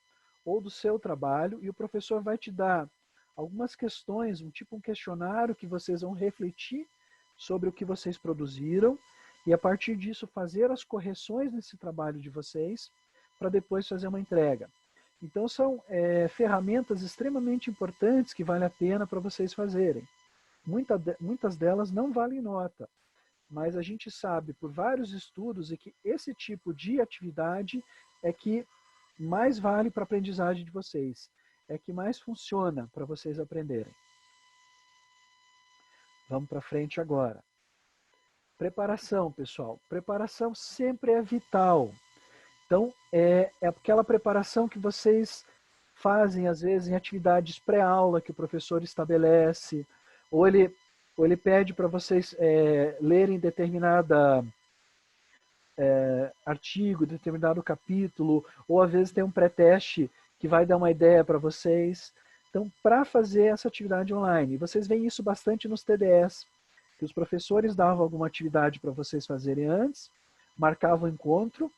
ou do seu trabalho e o professor vai te dar algumas questões, um questionário que vocês vão refletir sobre o que vocês produziram e, a partir disso, fazer as correções nesse trabalho de vocês para depois fazer uma entrega. Então, são ferramentas extremamente importantes que vale a pena para vocês fazerem. Muitas delas não valem nota, mas a gente sabe por vários estudos que esse tipo de atividade é que mais vale para a aprendizagem de vocês, é que mais funciona para vocês aprenderem. Vamos para frente agora. Preparação, pessoal. Preparação sempre é vital. Então, é aquela preparação que vocês fazem, às vezes, em atividades pré-aula que o professor estabelece, ou ele pede para vocês lerem determinado artigo, determinado capítulo, ou às vezes tem um pré-teste que vai dar uma ideia para vocês. Então, para fazer essa atividade online, vocês veem isso bastante nos TDS, que os professores davam alguma atividade para vocês fazerem antes, marcavam o encontro,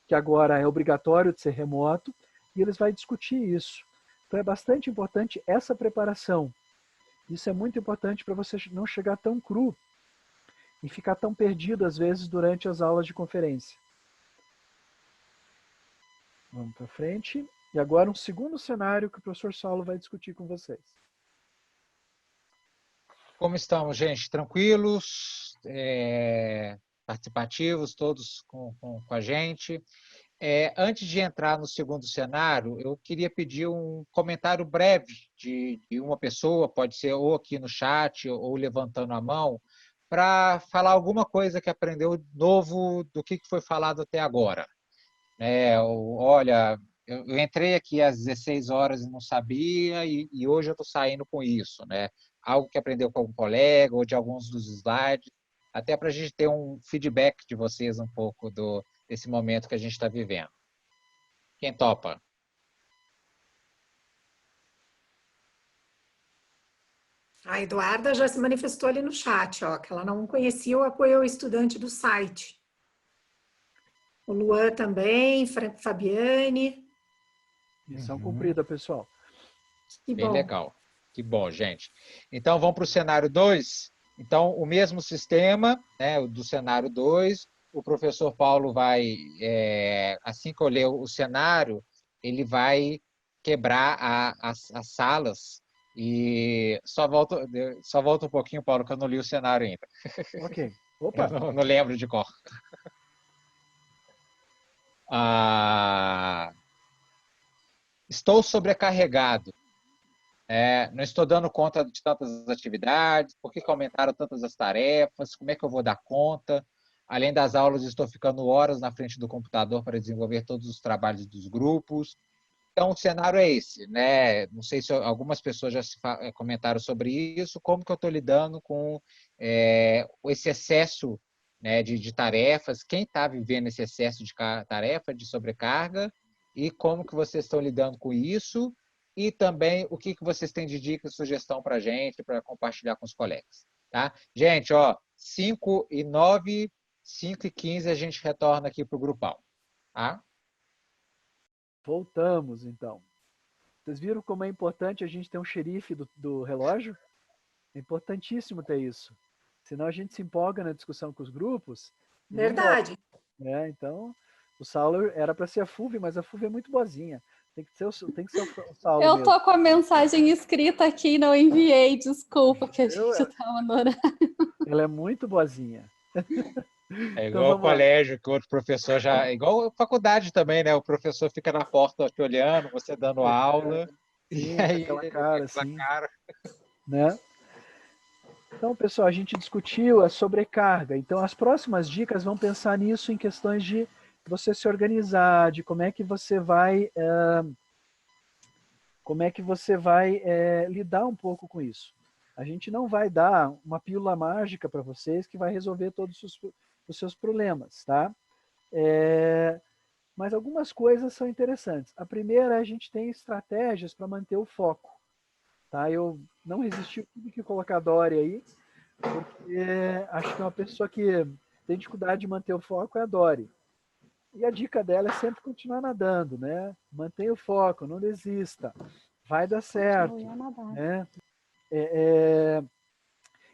que agora é obrigatório de ser remoto, e eles vão discutir isso. Então, é bastante importante essa preparação. Isso é muito importante para você não chegar tão cru e ficar tão perdido, às vezes, durante as aulas de conferência. Vamos para frente. E agora um segundo cenário que o professor Saulo vai discutir com vocês. Como estamos, gente? Tranquilos? Participativos, todos com a gente? Antes de entrar no segundo cenário, eu queria pedir um comentário breve de uma pessoa, pode ser ou aqui no chat ou levantando a mão, para falar alguma coisa que aprendeu novo do que foi falado até agora. Olha, eu entrei aqui às 16 horas e não sabia, e hoje eu estou saindo com isso, né? Algo que aprendeu com algum colega ou de alguns dos slides, até para a gente ter um feedback de vocês um pouco desse momento que a gente está vivendo. Quem topa? A Eduarda já se manifestou ali no chat, ó, que ela não conhecia o apoio ao estudante do site. O Luan também, Fabiane. Missão cumprida, pessoal. Que Bem bom. legal. Que bom, gente. Então, vamos para o cenário 2. Então, o mesmo sistema, né, do cenário 2, o professor Paulo vai, assim que eu ler o cenário, ele vai quebrar as salas. E só volta um pouquinho, Paulo, que eu não li o cenário ainda. Ok. Opa! Eu não lembro de cor. Estou sobrecarregado. Não estou dando conta de tantas atividades, por que aumentaram tantas as tarefas, como é que eu vou dar conta? Além das aulas, estou ficando horas na frente do computador para desenvolver todos os trabalhos dos grupos. Então, o cenário é esse, né? Não sei se algumas pessoas já comentaram sobre isso, como que eu estou lidando com esse excesso, né, de tarefas, quem está vivendo esse excesso de tarefa, de sobrecarga, e como que vocês estão lidando com isso, e também o que vocês têm de dica e sugestão para a gente, para compartilhar com os colegas. Tá? Gente, 5h09, 5h15 a gente retorna aqui para o grupal. Tá? Voltamos, então. Vocês viram como é importante a gente ter um xerife do relógio? É importantíssimo ter isso. Senão a gente se empolga na discussão com os grupos. Verdade. Então, o Saulo era para ser a Fulvia, mas a Fulvia é muito boazinha. Tem que ser o Saulo Eu mesmo. tô com a mensagem escrita aqui e não enviei, desculpa, que a gente tava no horário. Ela é muito boazinha. É igual ao colégio, que o outro professor já... Igual a faculdade também, né? O professor fica na porta te olhando, você dando aula. Sim, e aí, aquela cara, assim. Né? Então, pessoal, a gente discutiu a sobrecarga. Então, as próximas dicas vão pensar nisso em questões de você se organizar, de como é que você vai... lidar um pouco com isso. A gente não vai dar uma pílula mágica para vocês que vai resolver todos os seus problemas, tá? Mas algumas coisas são interessantes. A primeira, a gente tem estratégias para manter o foco. Tá? Eu não resisti, eu tive que colocar a Dori aí, porque acho que uma pessoa que tem dificuldade de manter o foco é a Dori. E a dica dela é sempre continuar nadando, né? Mantenha o foco, não desista. Vai dar certo. Né?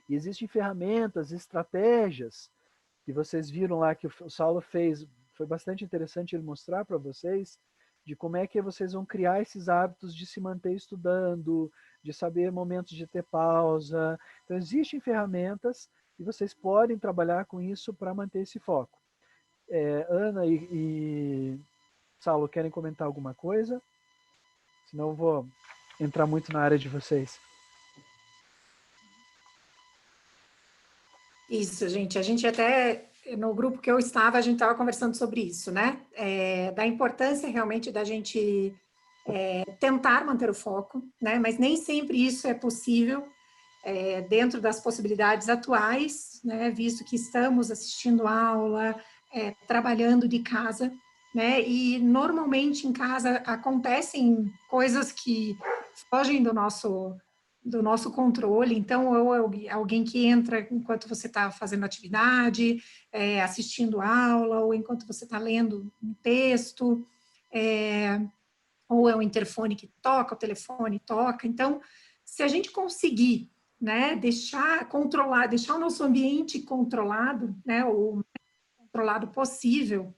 Existem ferramentas, estratégias que vocês viram lá que o Saulo fez. Foi bastante interessante ele mostrar para vocês de como é que vocês vão criar esses hábitos de se manter estudando, de saber momentos de ter pausa. Então, existem ferramentas e vocês podem trabalhar com isso para manter esse foco. Ana e Saulo, querem comentar alguma coisa? Senão eu vou entrar muito na área de vocês. Isso, gente. A gente até, no grupo que eu estava, a gente estava conversando sobre isso, né? Da importância realmente da gente tentar manter o foco, né? Mas nem sempre isso é possível dentro das possibilidades atuais, né? Visto que estamos assistindo aula, trabalhando de casa, né? E normalmente em casa acontecem coisas que fogem do nosso controle, então, ou alguém que entra enquanto você está fazendo atividade, assistindo aula, ou enquanto você está lendo um texto, ou é o interfone que toca, o telefone toca. Então, se a gente conseguir, né, deixar o nosso ambiente controlado, né, o mais controlado possível,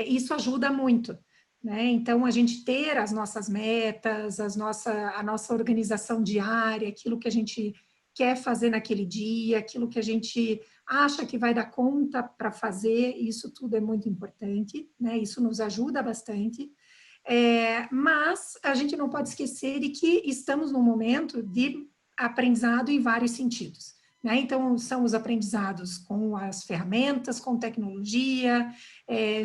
isso ajuda muito. Né? Então, a gente ter as nossas metas, a nossa organização diária, aquilo que a gente quer fazer naquele dia, aquilo que a gente acha que vai dar conta para fazer, isso tudo é muito importante, né? Isso nos ajuda bastante. Mas a gente não pode esquecer de que estamos num momento de aprendizado em vários sentidos. Né? Então, são os aprendizados com as ferramentas, com tecnologia,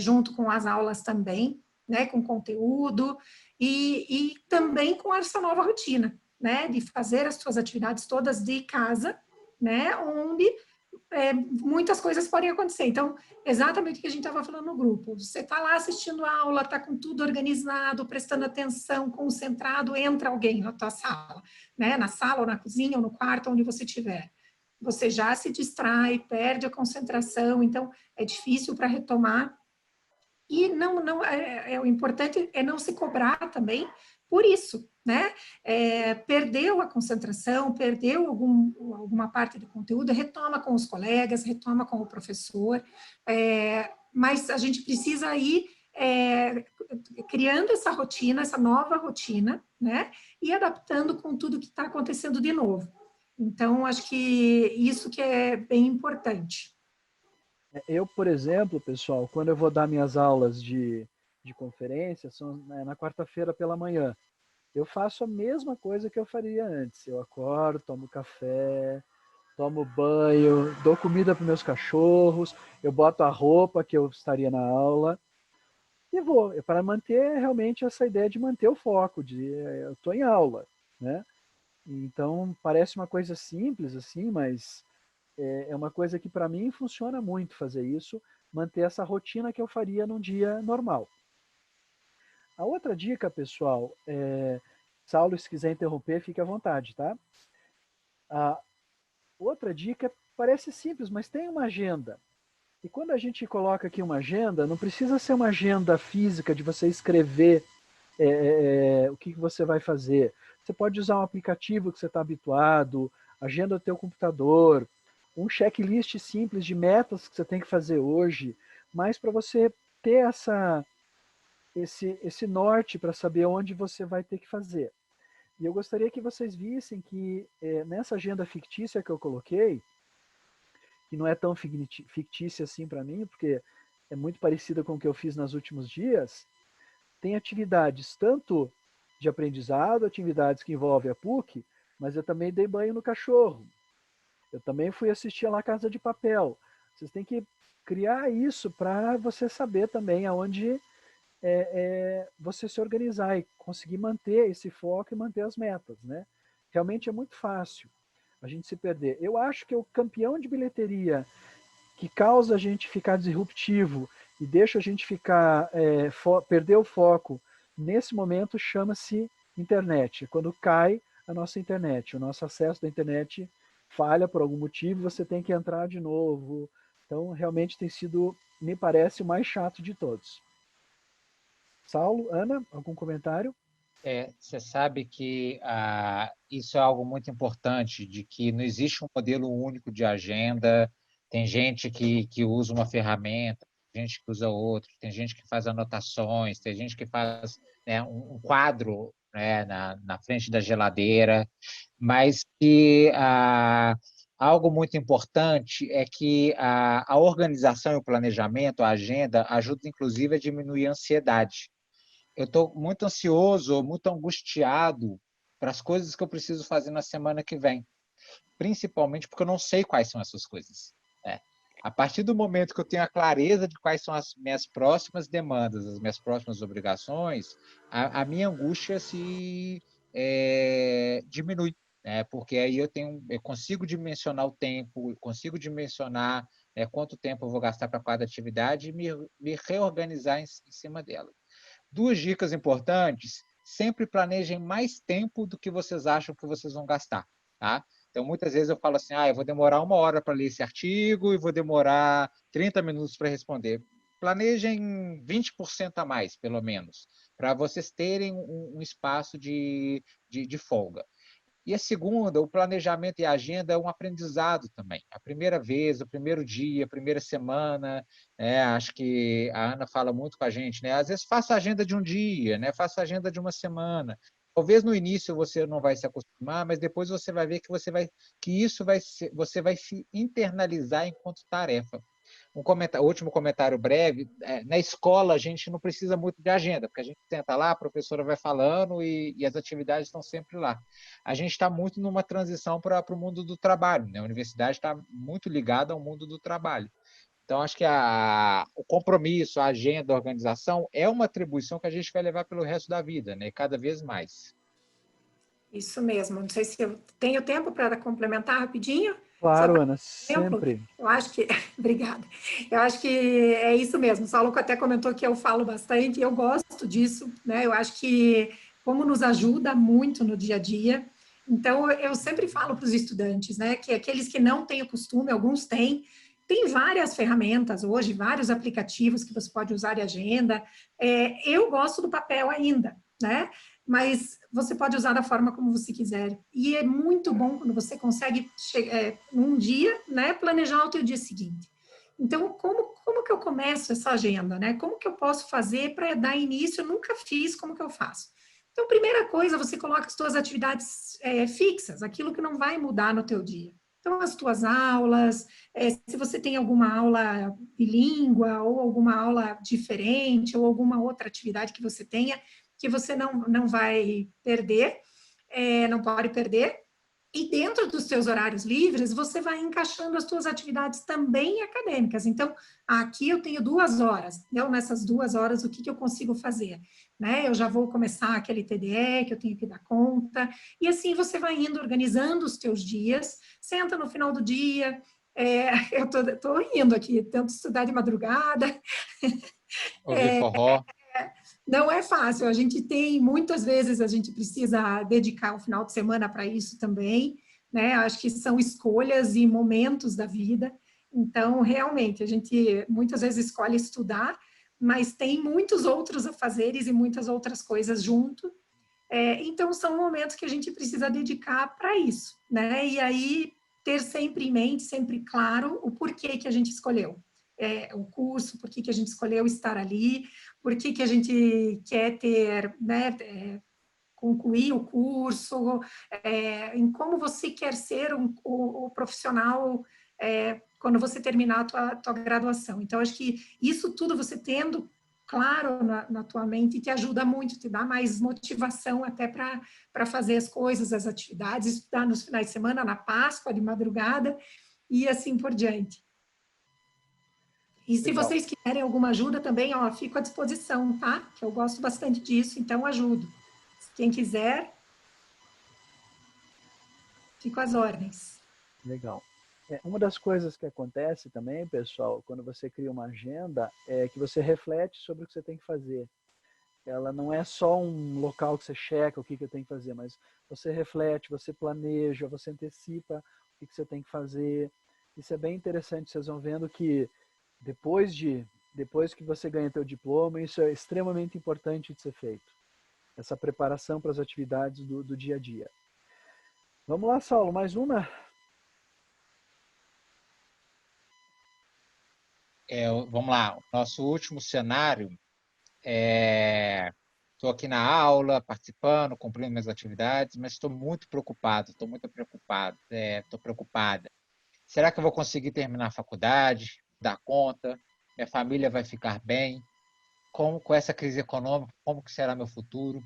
junto com as aulas também, né, com conteúdo e também com essa nova rotina, né, de fazer as suas atividades todas de casa, né, onde muitas coisas podem acontecer. Então, exatamente o que a gente estava falando no grupo. Você está lá assistindo a aula, está com tudo organizado, prestando atenção, concentrado, entra alguém na tua sala, né? Na sala, ou na cozinha, ou no quarto, onde você estiver. Você já se distrai, perde a concentração, então é difícil para retomar. E o importante é não se cobrar também por isso, né? Perdeu a concentração, perdeu alguma parte do conteúdo, retoma com os colegas, retoma com o professor, mas a gente precisa ir criando essa rotina, essa nova rotina, né? E adaptando com tudo que está acontecendo de novo. Então, acho que isso que é bem importante. Eu, por exemplo, pessoal, quando eu vou dar minhas aulas de conferência, são na quarta-feira pela manhã, eu faço a mesma coisa que eu faria antes. Eu acordo, tomo café, tomo banho, dou comida para meus cachorros, eu boto a roupa que eu estaria na aula e vou, para manter realmente essa ideia de manter o foco, de eu estou em aula, né? Então, parece uma coisa simples assim, mas é uma coisa que para mim funciona muito fazer isso, manter essa rotina que eu faria num dia normal. A outra dica, pessoal, Saulo, se quiser interromper, fique à vontade, tá? A outra dica parece simples, mas tem uma agenda. E quando a gente coloca aqui uma agenda, não precisa ser uma agenda física de você escrever o que você vai fazer. Você pode usar um aplicativo que você está habituado, agenda do teu computador, um checklist simples de metas que você tem que fazer hoje, mas para você ter esse norte para saber onde você vai ter que fazer. E eu gostaria que vocês vissem que nessa agenda fictícia que eu coloquei, que não é tão fictícia assim para mim, porque é muito parecida com o que eu fiz nos últimos dias, tem atividades tanto de aprendizado, atividades que envolvem a PUC, mas eu também dei banho no cachorro. Eu também fui assistir a La Casa de Papel. Vocês têm que criar isso para você saber também aonde você se organizar e conseguir manter esse foco e manter as metas, né? Realmente é muito fácil a gente se perder. Eu acho que o campeão de bilheteria que causa a gente ficar disruptivo e deixa a gente ficar perder o foco nesse momento chama-se internet. Quando cai a nossa internet, o nosso acesso da internet falha por algum motivo, você tem que entrar de novo. Então, realmente tem sido, me parece, o mais chato de todos. Saulo, Ana, algum comentário? Você sabe que isso é algo muito importante, de que não existe um modelo único de agenda. Tem gente que usa uma ferramenta, tem gente que usa outra, tem gente que faz anotações, tem gente que faz, né, um quadro, né, na frente da geladeira, mas que algo muito importante é que a organização e o planejamento, a agenda, ajuda inclusive a diminuir a ansiedade. Eu estou muito ansioso, muito angustiado para as coisas que eu preciso fazer na semana que vem, principalmente porque eu não sei quais são essas coisas. A partir do momento que eu tenho a clareza de quais são as minhas próximas demandas, as minhas próximas obrigações, a minha angústia se diminui, né? Porque aí eu consigo dimensionar o tempo, eu consigo dimensionar quanto tempo eu vou gastar para cada atividade e me reorganizar em cima dela. 2 dicas importantes: sempre planejem mais tempo do que vocês acham que vocês vão gastar, tá? Então, muitas vezes eu falo assim, eu vou demorar 1 hora para ler esse artigo e vou demorar 30 minutos para responder. Planejem 20% a mais, pelo menos, para vocês terem um espaço de folga. E a segunda, o planejamento e a agenda é um aprendizado também. A primeira vez, o primeiro dia, a primeira semana, acho que a Ana fala muito com a gente, né? Às vezes faça a agenda de um dia, né? Faça a agenda de uma semana. Talvez no início você não vai se acostumar, mas depois você vai ver que você vai se internalizar enquanto tarefa. Último comentário breve: na escola a gente não precisa muito de agenda, porque a gente senta lá, a professora vai falando e as atividades estão sempre lá. A gente está muito numa transição para o mundo do trabalho, né? A universidade está muito ligada ao mundo do trabalho. Então, acho que o compromisso, a agenda, a organização é uma atribuição que a gente vai levar pelo resto da vida, né? Cada vez mais. Isso mesmo. Não sei se eu tenho tempo para complementar rapidinho. Claro, Ana, Exemplo, sempre. eu acho que, obrigada, eu acho que é isso mesmo, o Saulo até comentou que eu falo bastante, e eu gosto disso, né, eu acho que como nos ajuda muito no dia a dia, então eu sempre falo para os estudantes, né, que aqueles que não têm o costume, alguns têm, tem várias ferramentas hoje, vários aplicativos que você pode usar de agenda, eu gosto do papel ainda, né, mas você pode usar da forma como você quiser. E é muito bom quando você consegue, num dia, né, planejar o teu dia seguinte. Então, como que eu começo essa agenda, né? Como que eu posso fazer para dar início? Eu nunca fiz, como que eu faço? Então, primeira coisa, você coloca as tuas atividades fixas, aquilo que não vai mudar no teu dia. Então, as tuas aulas, se você tem alguma aula bilíngua ou alguma aula diferente ou alguma outra atividade que você tenha, que você não vai perder, não pode perder. E dentro dos seus horários livres, você vai encaixando as suas atividades também acadêmicas. Então, aqui eu tenho 2 horas. Então, nessas 2 horas, o que eu consigo fazer? Né? Eu já vou começar aquele TDE que eu tenho que dar conta. E assim você vai indo, organizando os teus dias. Senta no final do dia. Eu tô rindo aqui, tento estudar de madrugada. Ouvir forró. Não é fácil, a gente tem, muitas vezes a gente precisa dedicar o final de semana para isso também, né? Acho que são escolhas e momentos da vida. Então, realmente, a gente muitas vezes escolhe estudar, mas tem muitos outros afazeres e muitas outras coisas junto. Então, são momentos que a gente precisa dedicar para isso, né? E aí, ter sempre em mente, sempre claro, o porquê que a gente escolheu o curso, por que a gente escolheu estar ali, por que a gente quer ter, né, concluir o curso, em como você quer ser o profissional quando você terminar a tua graduação. Então, acho que isso tudo você tendo claro na tua mente te ajuda muito, te dá mais motivação até para fazer as coisas, as atividades, estudar nos finais de semana, na Páscoa, de madrugada, e assim por diante. E se Legal. vocês quiserem alguma ajuda também, ó, fico à disposição, tá? Que eu gosto bastante disso, então ajudo. Quem quiser, fico às ordens. Legal. Uma das coisas que acontece também, pessoal, quando você cria uma agenda, é que você reflete sobre o que você tem que fazer. Ela não é só um local que você checa o que eu tenho que fazer, mas você reflete, você planeja, você antecipa o que você tem que fazer. Isso é bem interessante, vocês vão vendo que depois que você ganha teu diploma, isso é extremamente importante de ser feito. Essa preparação para as atividades do dia a dia. Vamos lá, Saulo, mais uma? Vamos lá, o nosso último cenário estou aqui na aula, participando, cumprindo minhas atividades, mas estou muito preocupado, estou preocupada. Será que eu vou conseguir terminar a faculdade, dar conta? Minha família vai ficar bem? Como com essa crise econômica, como que será meu futuro?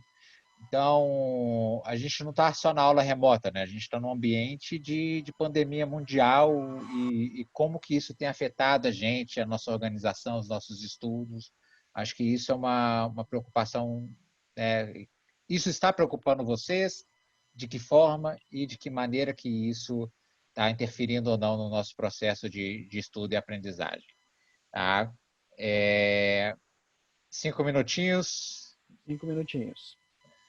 Então, a gente não está só na aula remota, né? A gente está num ambiente de pandemia mundial e como que isso tem afetado a gente, a nossa organização, os nossos estudos. Acho que isso é uma preocupação. Isso está preocupando vocês? De que forma e de que maneira que isso está interferindo ou não no nosso processo de estudo e aprendizagem? Tá? 5 minutinhos. 5 minutinhos.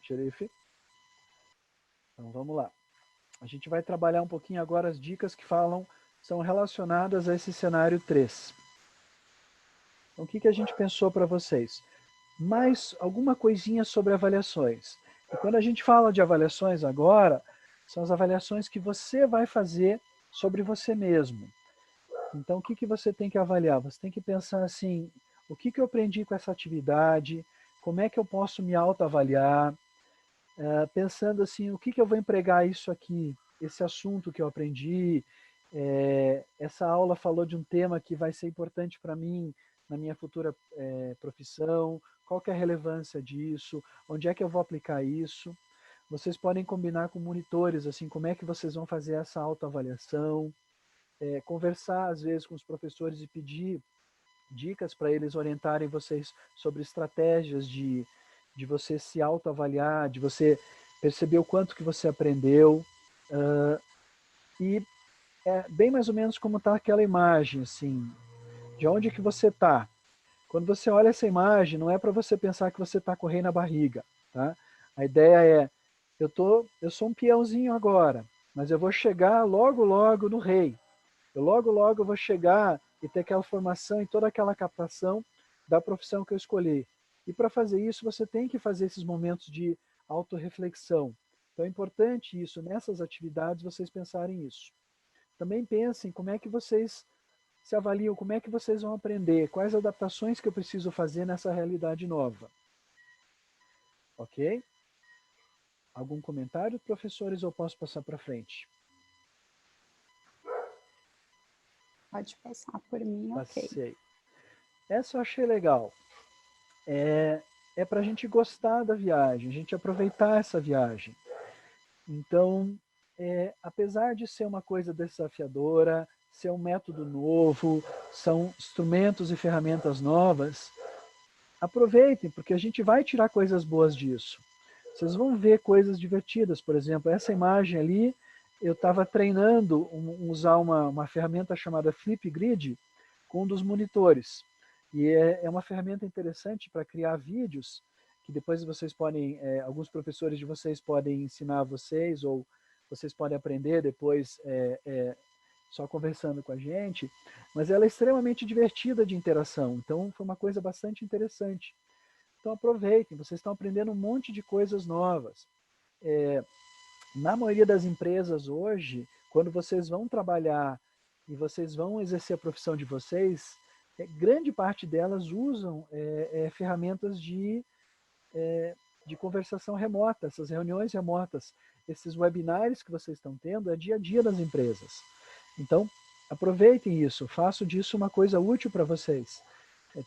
Xerife? Então vamos lá. A gente vai trabalhar um pouquinho agora as dicas que são relacionadas a esse cenário 3. Então, o que a gente pensou para vocês? Mais alguma coisinha sobre avaliações. E quando a gente fala de avaliações agora, são as avaliações que você vai fazer sobre você mesmo. Então, o que você tem que avaliar? Você tem que pensar assim, o que eu aprendi com essa atividade? Como é que eu posso me autoavaliar? Pensando assim, o que eu vou empregar isso aqui? Esse assunto que eu aprendi, essa aula falou de um tema que vai ser importante para mim na minha futura profissão, qual que é a relevância disso, onde é que eu vou aplicar isso. Vocês podem combinar com monitores, assim, como é que vocês vão fazer essa autoavaliação, conversar às vezes com os professores e pedir dicas para eles orientarem vocês sobre estratégias de você se autoavaliar, de você perceber o quanto que você aprendeu. E é bem mais ou menos como está aquela imagem, assim, de onde que você está. Quando você olha essa imagem, não é para você pensar que você está com o rei na barriga, tá? A ideia é, eu sou um peãozinho agora, mas eu vou chegar logo, logo no rei. Eu logo, logo vou chegar e ter aquela formação e toda aquela captação da profissão que eu escolhi. E para fazer isso, você tem que fazer esses momentos de autorreflexão. Então é importante isso, nessas atividades, vocês pensarem isso. Também pensem como é que vocês se avaliam, como é que vocês vão aprender, quais adaptações que eu preciso fazer nessa realidade nova. Ok? Algum comentário, professores, ou posso passar para frente? Pode passar por mim, ok. Passei. Essa eu achei legal. É para a gente gostar da viagem, a gente aproveitar essa viagem. Então, apesar de ser uma coisa desafiadora, ser um método novo, são instrumentos e ferramentas novas, aproveitem, porque a gente vai tirar coisas boas disso. Vocês vão ver coisas divertidas, por exemplo, essa imagem ali, eu estava treinando usar uma ferramenta chamada Flipgrid com um dos monitores. E é uma ferramenta interessante para criar vídeos, que depois vocês podem, alguns professores de vocês podem ensinar vocês, ou vocês podem aprender depois só conversando com a gente, mas ela é extremamente divertida de interação, então foi uma coisa bastante interessante. Então aproveitem, vocês estão aprendendo um monte de coisas novas. Na maioria das empresas hoje, quando vocês vão trabalhar e vocês vão exercer a profissão de vocês, grande parte delas usam ferramentas de conversação remota, essas reuniões remotas, esses webinários que vocês estão tendo, é dia a dia das empresas. Então, aproveitem isso, façam disso uma coisa útil para vocês.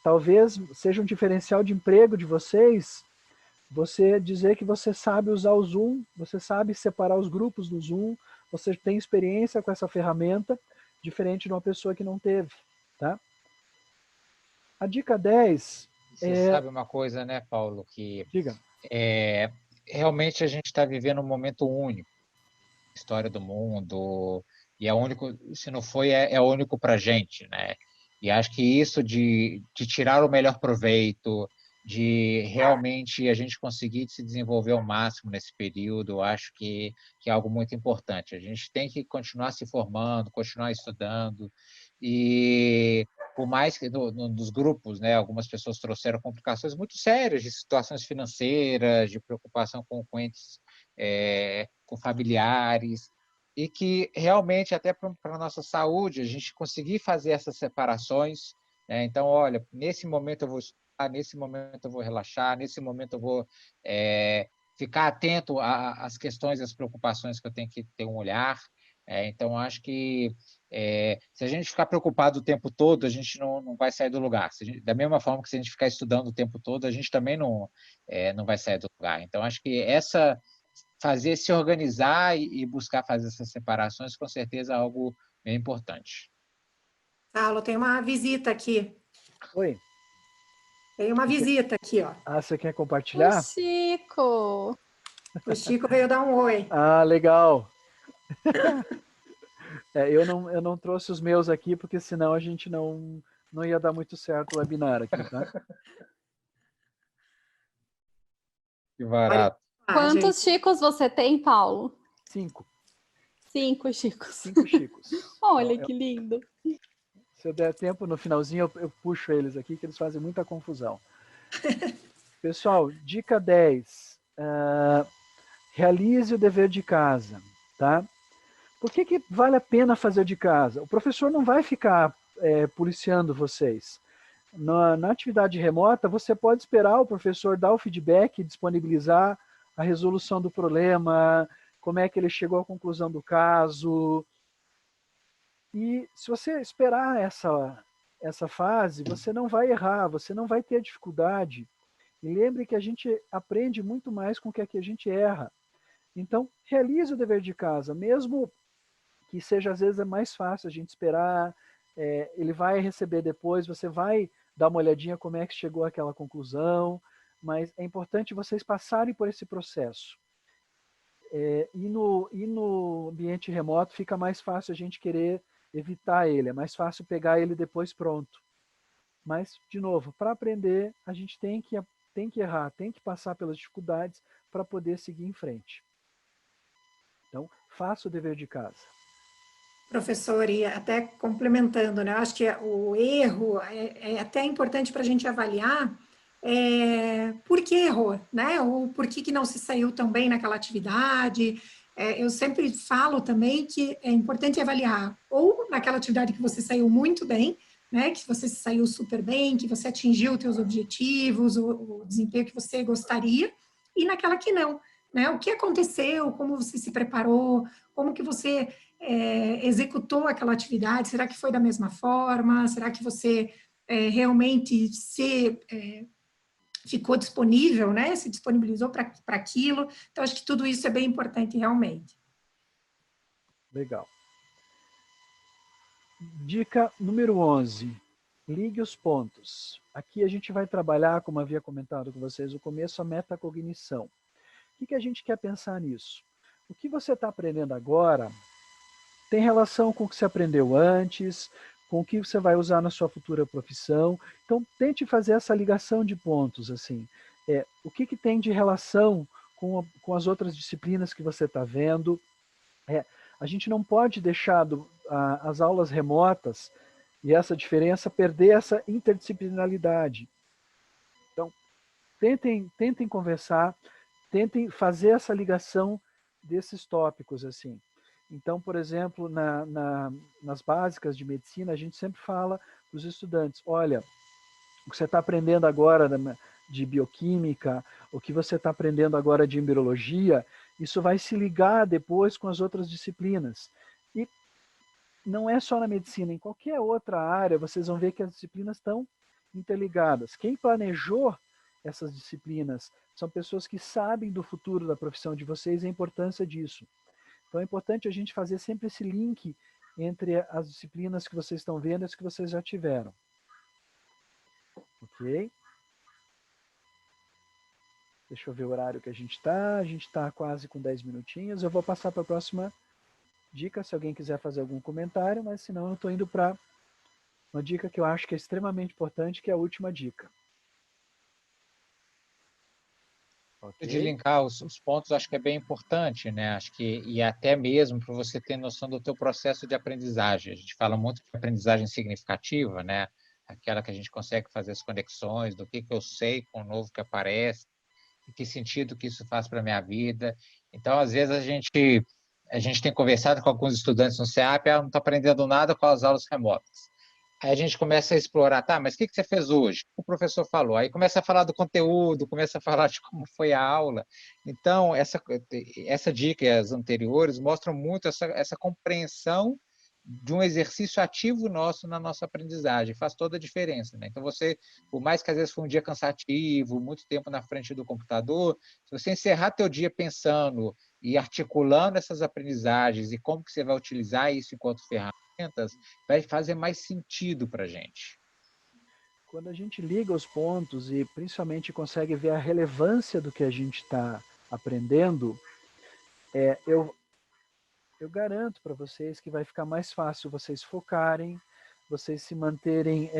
Talvez seja um diferencial de emprego de vocês, você dizer que você sabe usar o Zoom, você sabe separar os grupos do Zoom, você tem experiência com essa ferramenta, diferente de uma pessoa que não teve, tá? A dica 10 Você sabe uma coisa, né, Paulo, que diga. Realmente a gente está vivendo um momento único, história do mundo, e é único, se não foi, é único para a gente, né? E acho que isso de tirar o melhor proveito, de realmente a gente conseguir se desenvolver ao máximo nesse período, acho que é algo muito importante. A gente tem que continuar se formando, continuar estudando, e por mais que dos grupos, né, algumas pessoas trouxeram complicações muito sérias de situações financeiras, de preocupação com entes, com familiares, e que realmente até para a nossa saúde a gente conseguir fazer essas separações, né? Então, olha, nesse momento eu vou estudar, nesse momento eu vou relaxar, nesse momento eu vou ficar atento às questões e às preocupações que eu tenho que ter um olhar. Então, acho que se a gente ficar preocupado o tempo todo, a gente não vai sair do lugar. Da mesma forma que se a gente ficar estudando o tempo todo, a gente também não vai sair do lugar. Então, acho que se organizar e buscar fazer essas separações, com certeza é algo bem importante. Saulo, tem uma visita aqui. Oi. Tem uma visita aqui, ó. Ah, você quer compartilhar? O Chico! O Chico veio dar um oi. Ah, legal. Eu não trouxe os meus aqui, porque senão a gente não ia dar muito certo o webinar aqui, tá? Que barato. Quantos Chicos você tem, Paulo? 5. 5 Chicos. 5 Chicos. Olha que lindo. Se eu der tempo no finalzinho, eu puxo eles aqui, que eles fazem muita confusão. Pessoal, dica 10. Realize o dever de casa, tá? Por que vale a pena fazer de casa? O professor não vai ficar policiando vocês. Na atividade remota, você pode esperar o professor dar o feedback, disponibilizar a resolução do problema, como é que ele chegou à conclusão do caso. E se você esperar essa fase, você não vai errar, você não vai ter dificuldade. E lembre que a gente aprende muito mais com o que a gente erra. Então, realize o dever de casa, mesmo que seja às vezes mais fácil a gente esperar, ele vai receber depois, você vai dar uma olhadinha como é que chegou àquela conclusão, mas é importante vocês passarem por esse processo. E no ambiente remoto fica mais fácil a gente querer evitar ele, é mais fácil pegar ele depois pronto. Mas, de novo, para aprender, a gente tem que errar, tem que passar pelas dificuldades para poder seguir em frente. Então, faça o dever de casa. Professor, e até complementando, né? Eu acho que o erro é até importante para a gente avaliar por que errou, né? Ou por que não se saiu tão bem naquela atividade. Eu sempre falo também que é importante avaliar ou naquela atividade que você saiu muito bem, né? Que você saiu super bem, que você atingiu os seus objetivos, o desempenho que você gostaria, e naquela que não, né? O que aconteceu, como você se preparou, como que você executou aquela atividade, será que foi da mesma forma? Será que você realmente ficou disponível, né? Se disponibilizou para aquilo? Então, acho que tudo isso é bem importante realmente. Legal. Dica número 11. Ligue os pontos. Aqui a gente vai trabalhar, como havia comentado com vocês no começo, a metacognição. O que a gente quer pensar nisso? O que você está aprendendo agora tem relação com o que você aprendeu antes, com o que você vai usar na sua futura profissão. Então, tente fazer essa ligação de pontos. Assim, o que tem de relação com as outras disciplinas que você está vendo. A gente não pode deixar as aulas remotas e essa diferença perder essa interdisciplinaridade. Então, tentem conversar, tentem fazer essa ligação desses tópicos assim. Então, por exemplo, nas básicas de medicina, a gente sempre fala para os estudantes, olha, o que você está aprendendo agora de bioquímica, o que você está aprendendo agora de embriologia, isso vai se ligar depois com as outras disciplinas. E não é só na medicina, em qualquer outra área, vocês vão ver que as disciplinas estão interligadas. Quem planejou essas disciplinas são pessoas que sabem do futuro da profissão de vocês e a importância disso. Então é importante a gente fazer sempre esse link entre as disciplinas que vocês estão vendo e as que vocês já tiveram. Ok? Deixa eu ver o horário que a gente está. A gente está quase com 10 minutinhos. Eu vou passar para a próxima dica, se alguém quiser fazer algum comentário, mas senão eu estou indo para uma dica que eu acho que é extremamente importante, que é a última dica. Okay. De linkar os pontos, acho que é bem importante, né? Acho que, e até mesmo para você ter noção do teu processo de aprendizagem. A gente fala muito de aprendizagem significativa, né? Aquela que a gente consegue fazer as conexões do que eu sei com o novo que aparece, e que sentido que isso faz para a minha vida. Então, às vezes, a gente tem conversado com alguns estudantes no CEAP, não está aprendendo nada com as aulas remotas. Aí a gente começa a explorar, tá, mas o que você fez hoje? O professor falou. Aí começa a falar do conteúdo, começa a falar de como foi a aula. Então, essa dica e as anteriores mostram muito essa compreensão de um exercício ativo nosso na nossa aprendizagem. Faz toda a diferença, né? Então, você, por mais que às vezes foi um dia cansativo, muito tempo na frente do computador, se você encerrar teu dia pensando e articulando essas aprendizagens e como que você vai utilizar isso enquanto ferramentas, vai fazer mais sentido para a gente. Quando a gente liga os pontos e principalmente consegue ver a relevância do que a gente está aprendendo, eu garanto para vocês que vai ficar mais fácil vocês focarem, vocês se manterem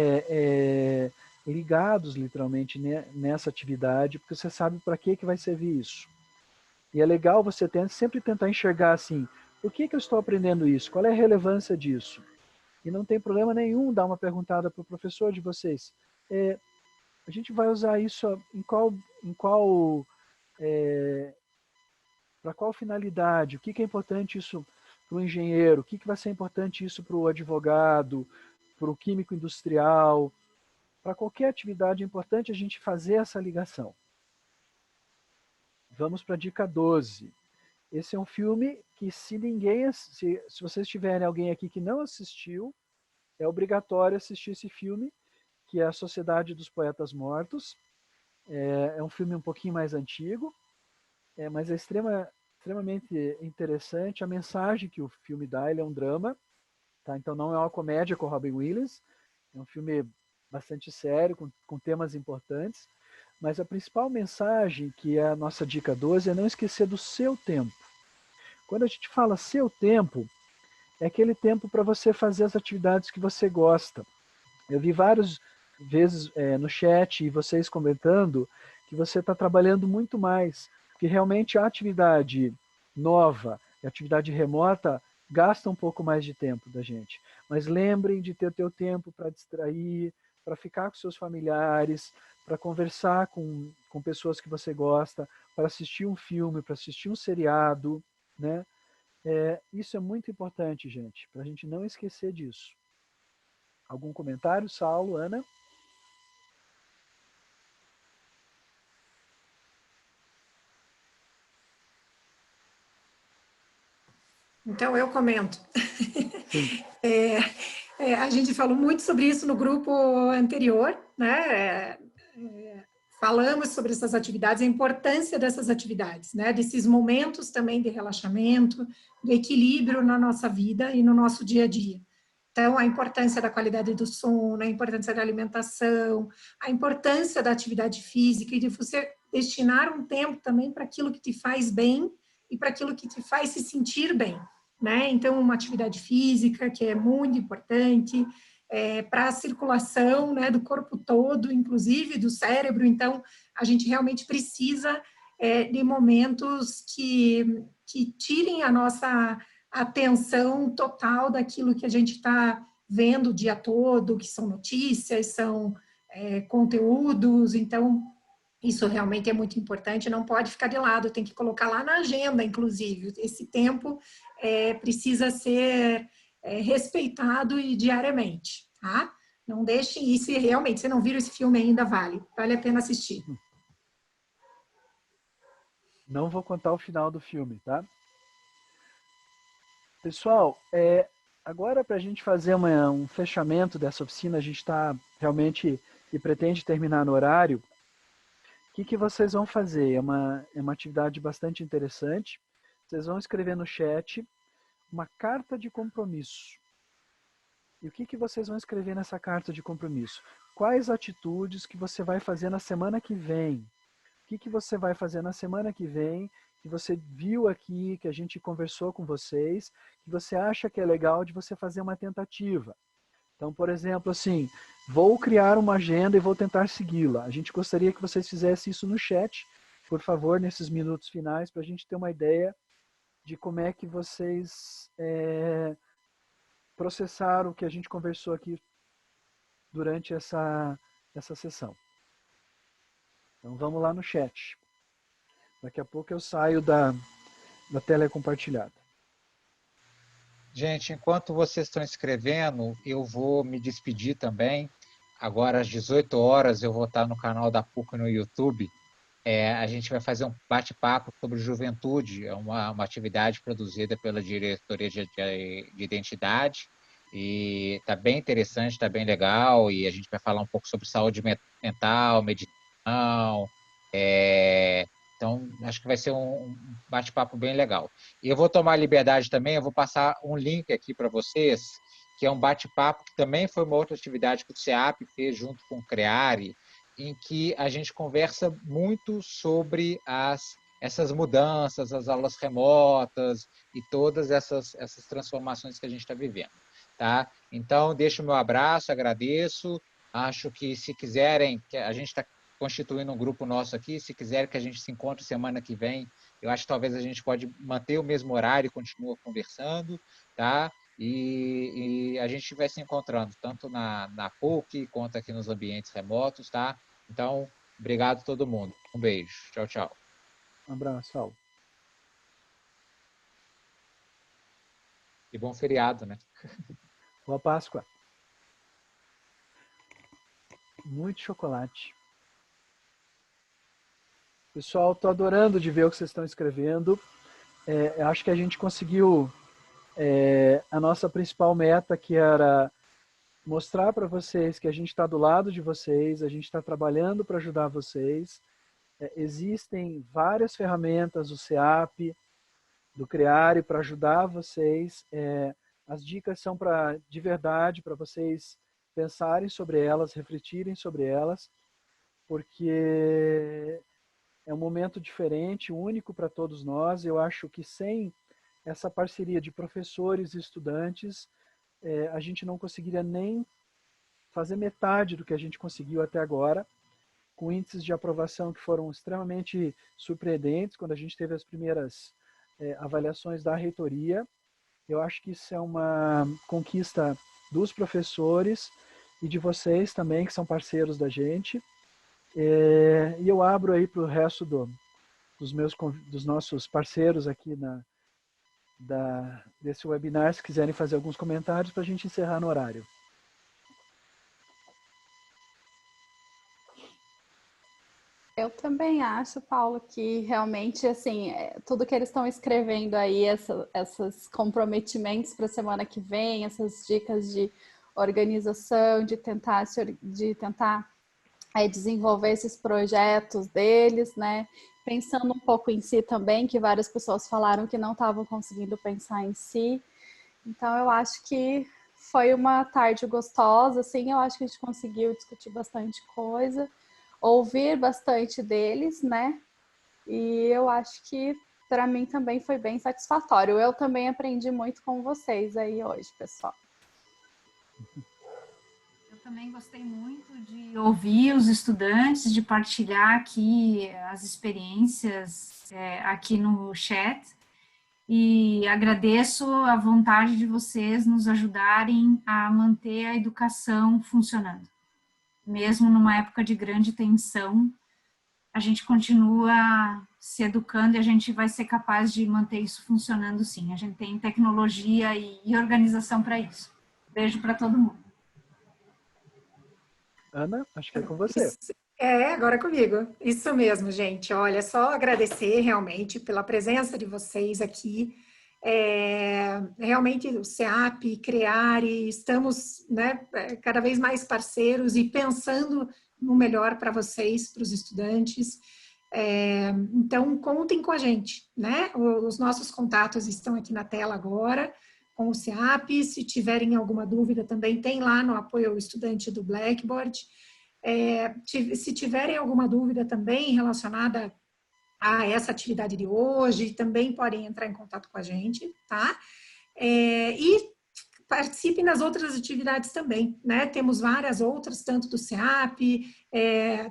ligados literalmente nessa atividade, porque você sabe para que vai servir isso. E é legal você sempre tentar enxergar assim, por que eu estou aprendendo isso? Qual é a relevância disso? E não tem problema nenhum dar uma perguntada para o professor de vocês. A gente vai usar isso para qual finalidade? O que é importante isso para o engenheiro? O que vai ser importante isso para o advogado, para o químico industrial? Para qualquer atividade é importante a gente fazer essa ligação. Vamos para a dica 12. Esse é um filme que se vocês tiverem alguém aqui que não assistiu, é obrigatório assistir esse filme, que é A Sociedade dos Poetas Mortos. É um filme um pouquinho mais antigo, mas é extremamente interessante. A mensagem que o filme dá, ele é um drama, tá? Então não é uma comédia com Robin Williams, é um filme bastante sério, com temas importantes, mas a principal mensagem, que é a nossa dica 12, é não esquecer do seu tempo. Quando a gente fala seu tempo, é aquele tempo para você fazer as atividades que você gosta. Eu vi várias vezes no chat e vocês comentando que você está trabalhando muito mais, porque realmente a atividade nova, a atividade remota, gasta um pouco mais de tempo da gente. Mas lembrem de ter o teu tempo para distrair, para ficar com seus familiares, para conversar com pessoas que você gosta, para assistir um filme, para assistir um seriado, né? Isso é muito importante, gente, para a gente não esquecer disso. Algum comentário, Saulo, Ana? Então, eu comento. Sim. A gente falou muito sobre isso no grupo anterior, né? Falamos sobre essas atividades, a importância dessas atividades, né? Desses momentos também de relaxamento, do equilíbrio na nossa vida e no nosso dia a dia. Então, a importância da qualidade do sono, a importância da alimentação, a importância da atividade física e de você destinar um tempo também para aquilo que te faz bem e para aquilo que te faz se sentir bem, né? Então, uma atividade física que é muito importante, para a circulação, né, do corpo todo, inclusive do cérebro. Então, a gente realmente precisa de momentos que tirem a nossa atenção total daquilo que a gente está vendo o dia todo, que são notícias, são conteúdos. Então, isso realmente é muito importante, não pode ficar de lado, tem que colocar lá na agenda, inclusive. Esse tempo precisa ser respeitado e diariamente, tá? Não deixem isso, e realmente, se não viram esse filme ainda, vale a pena assistir. Não vou contar o final do filme, tá? Pessoal, agora para a gente fazer um fechamento dessa oficina, a gente está realmente e pretende terminar no horário. O que vocês vão fazer? É uma atividade bastante interessante. Vocês vão escrever no chat uma carta de compromisso. E o que vocês vão escrever nessa carta de compromisso? Quais atitudes que você vai fazer na semana que vem? O que você vai fazer na semana que vem, que você viu aqui, que a gente conversou com vocês, que você acha que é legal de você fazer uma tentativa? Então, por exemplo, assim, vou criar uma agenda e vou tentar segui-la. A gente gostaria que vocês fizessem isso no chat, por favor, nesses minutos finais, para a gente ter uma ideia de como é que vocês processaram o que a gente conversou aqui durante essa sessão. Então, vamos lá no chat. Daqui a pouco eu saio da tela compartilhada. Gente, enquanto vocês estão escrevendo, eu vou me despedir também. Agora, às 18 horas, eu vou estar no canal da PUC no YouTube. A gente vai fazer um bate-papo sobre juventude. É uma atividade produzida pela Diretoria de Identidade. E está bem interessante, está bem legal. E a gente vai falar um pouco sobre saúde mental, meditação. Então, acho que vai ser um bate-papo bem legal. E eu vou tomar a liberdade também, eu vou passar um link aqui para vocês, que é um bate-papo, que também foi uma outra atividade que o CEAP fez junto com o CREARE, em que a gente conversa muito sobre essas mudanças, as aulas remotas e todas essas transformações que a gente está vivendo. Tá? Então, deixo o meu abraço, agradeço. Acho que se quiserem, que a gente está constituindo um grupo nosso aqui, se quiserem que a gente se encontre semana que vem, eu acho que talvez a gente pode manter o mesmo horário e continua conversando, tá? E a gente vai se encontrando, tanto na PUC, quanto aqui nos ambientes remotos, tá? Então, obrigado a todo mundo. Um beijo. Tchau, tchau. Um abraço, Saulo. E bom feriado, né? Boa Páscoa. Muito chocolate. Pessoal, estou adorando de ver o que vocês estão escrevendo. Acho que a gente conseguiu a nossa principal meta, que era mostrar para vocês que a gente está do lado de vocês, a gente está trabalhando para ajudar vocês. Existem várias ferramentas do CEAP, do CREARE, para ajudar vocês. As dicas são de verdade para vocês pensarem sobre elas, refletirem sobre elas, porque é um momento diferente, único para todos nós. Eu acho que sem essa parceria de professores e estudantes, a gente não conseguiria nem fazer metade do que a gente conseguiu até agora, com índices de aprovação que foram extremamente surpreendentes quando a gente teve as primeiras avaliações da reitoria. Eu acho que isso é uma conquista dos professores e de vocês também, que são parceiros da gente. E eu abro aí para o resto dos nossos parceiros aqui desse webinar, se quiserem fazer alguns comentários para a gente encerrar no horário. Eu também acho, Paulo, que realmente, assim, tudo que eles estão escrevendo aí, esses comprometimentos para a semana que vem, essas dicas de organização, de tentar desenvolver esses projetos deles, né? Pensando um pouco em si também, que várias pessoas falaram que não estavam conseguindo pensar em si. Então, eu acho que foi uma tarde gostosa, assim, eu acho que a gente conseguiu discutir bastante coisa, ouvir bastante deles, né? E eu acho que para mim também foi bem satisfatório. Eu também aprendi muito com vocês aí hoje, pessoal. Eu também gostei muito de ouvir os estudantes, de partilhar aqui as experiências aqui no chat. E agradeço a vontade de vocês nos ajudarem a manter a educação funcionando. Mesmo numa época de grande tensão, a gente continua se educando e a gente vai ser capaz de manter isso funcionando sim. A gente tem tecnologia e organização para isso. Beijo para todo mundo. Ana, acho que é com você. Agora comigo. Isso mesmo, gente. Olha, só agradecer realmente pela presença de vocês aqui. Realmente o CEAP, CREARE, estamos, né, cada vez mais parceiros e pensando no melhor para vocês, para os estudantes. Então, contem com a gente, né? Os nossos contatos estão aqui na tela agora, com o CEAP. Se tiverem alguma dúvida, também tem lá no apoio ao estudante do Blackboard. Se tiverem alguma dúvida também relacionada a essa atividade de hoje, também podem entrar em contato com a gente, tá? E participem das outras atividades também, né? Temos várias outras, tanto do CEAP,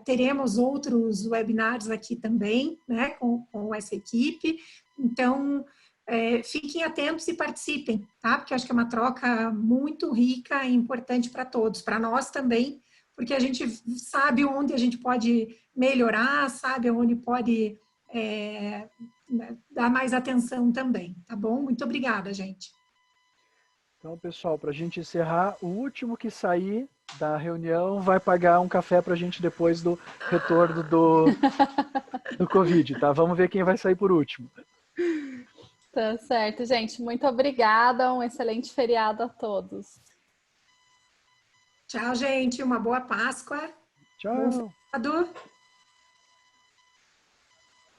teremos outros webinars aqui também, né? Com essa equipe. Então, fiquem atentos e participem, tá? Porque eu acho que é uma troca muito rica e importante para todos, para nós também, porque a gente sabe onde a gente pode melhorar, sabe onde pode dar mais atenção também, tá bom? Muito obrigada, gente. Então, pessoal, para a gente encerrar, o último que sair da reunião vai pagar um café para a gente depois do retorno do Covid, tá? Vamos ver quem vai sair por último. Tá certo, gente. Muito obrigada. Um excelente feriado a todos. Tchau, gente. Uma boa Páscoa. Tchau. Bom feriado.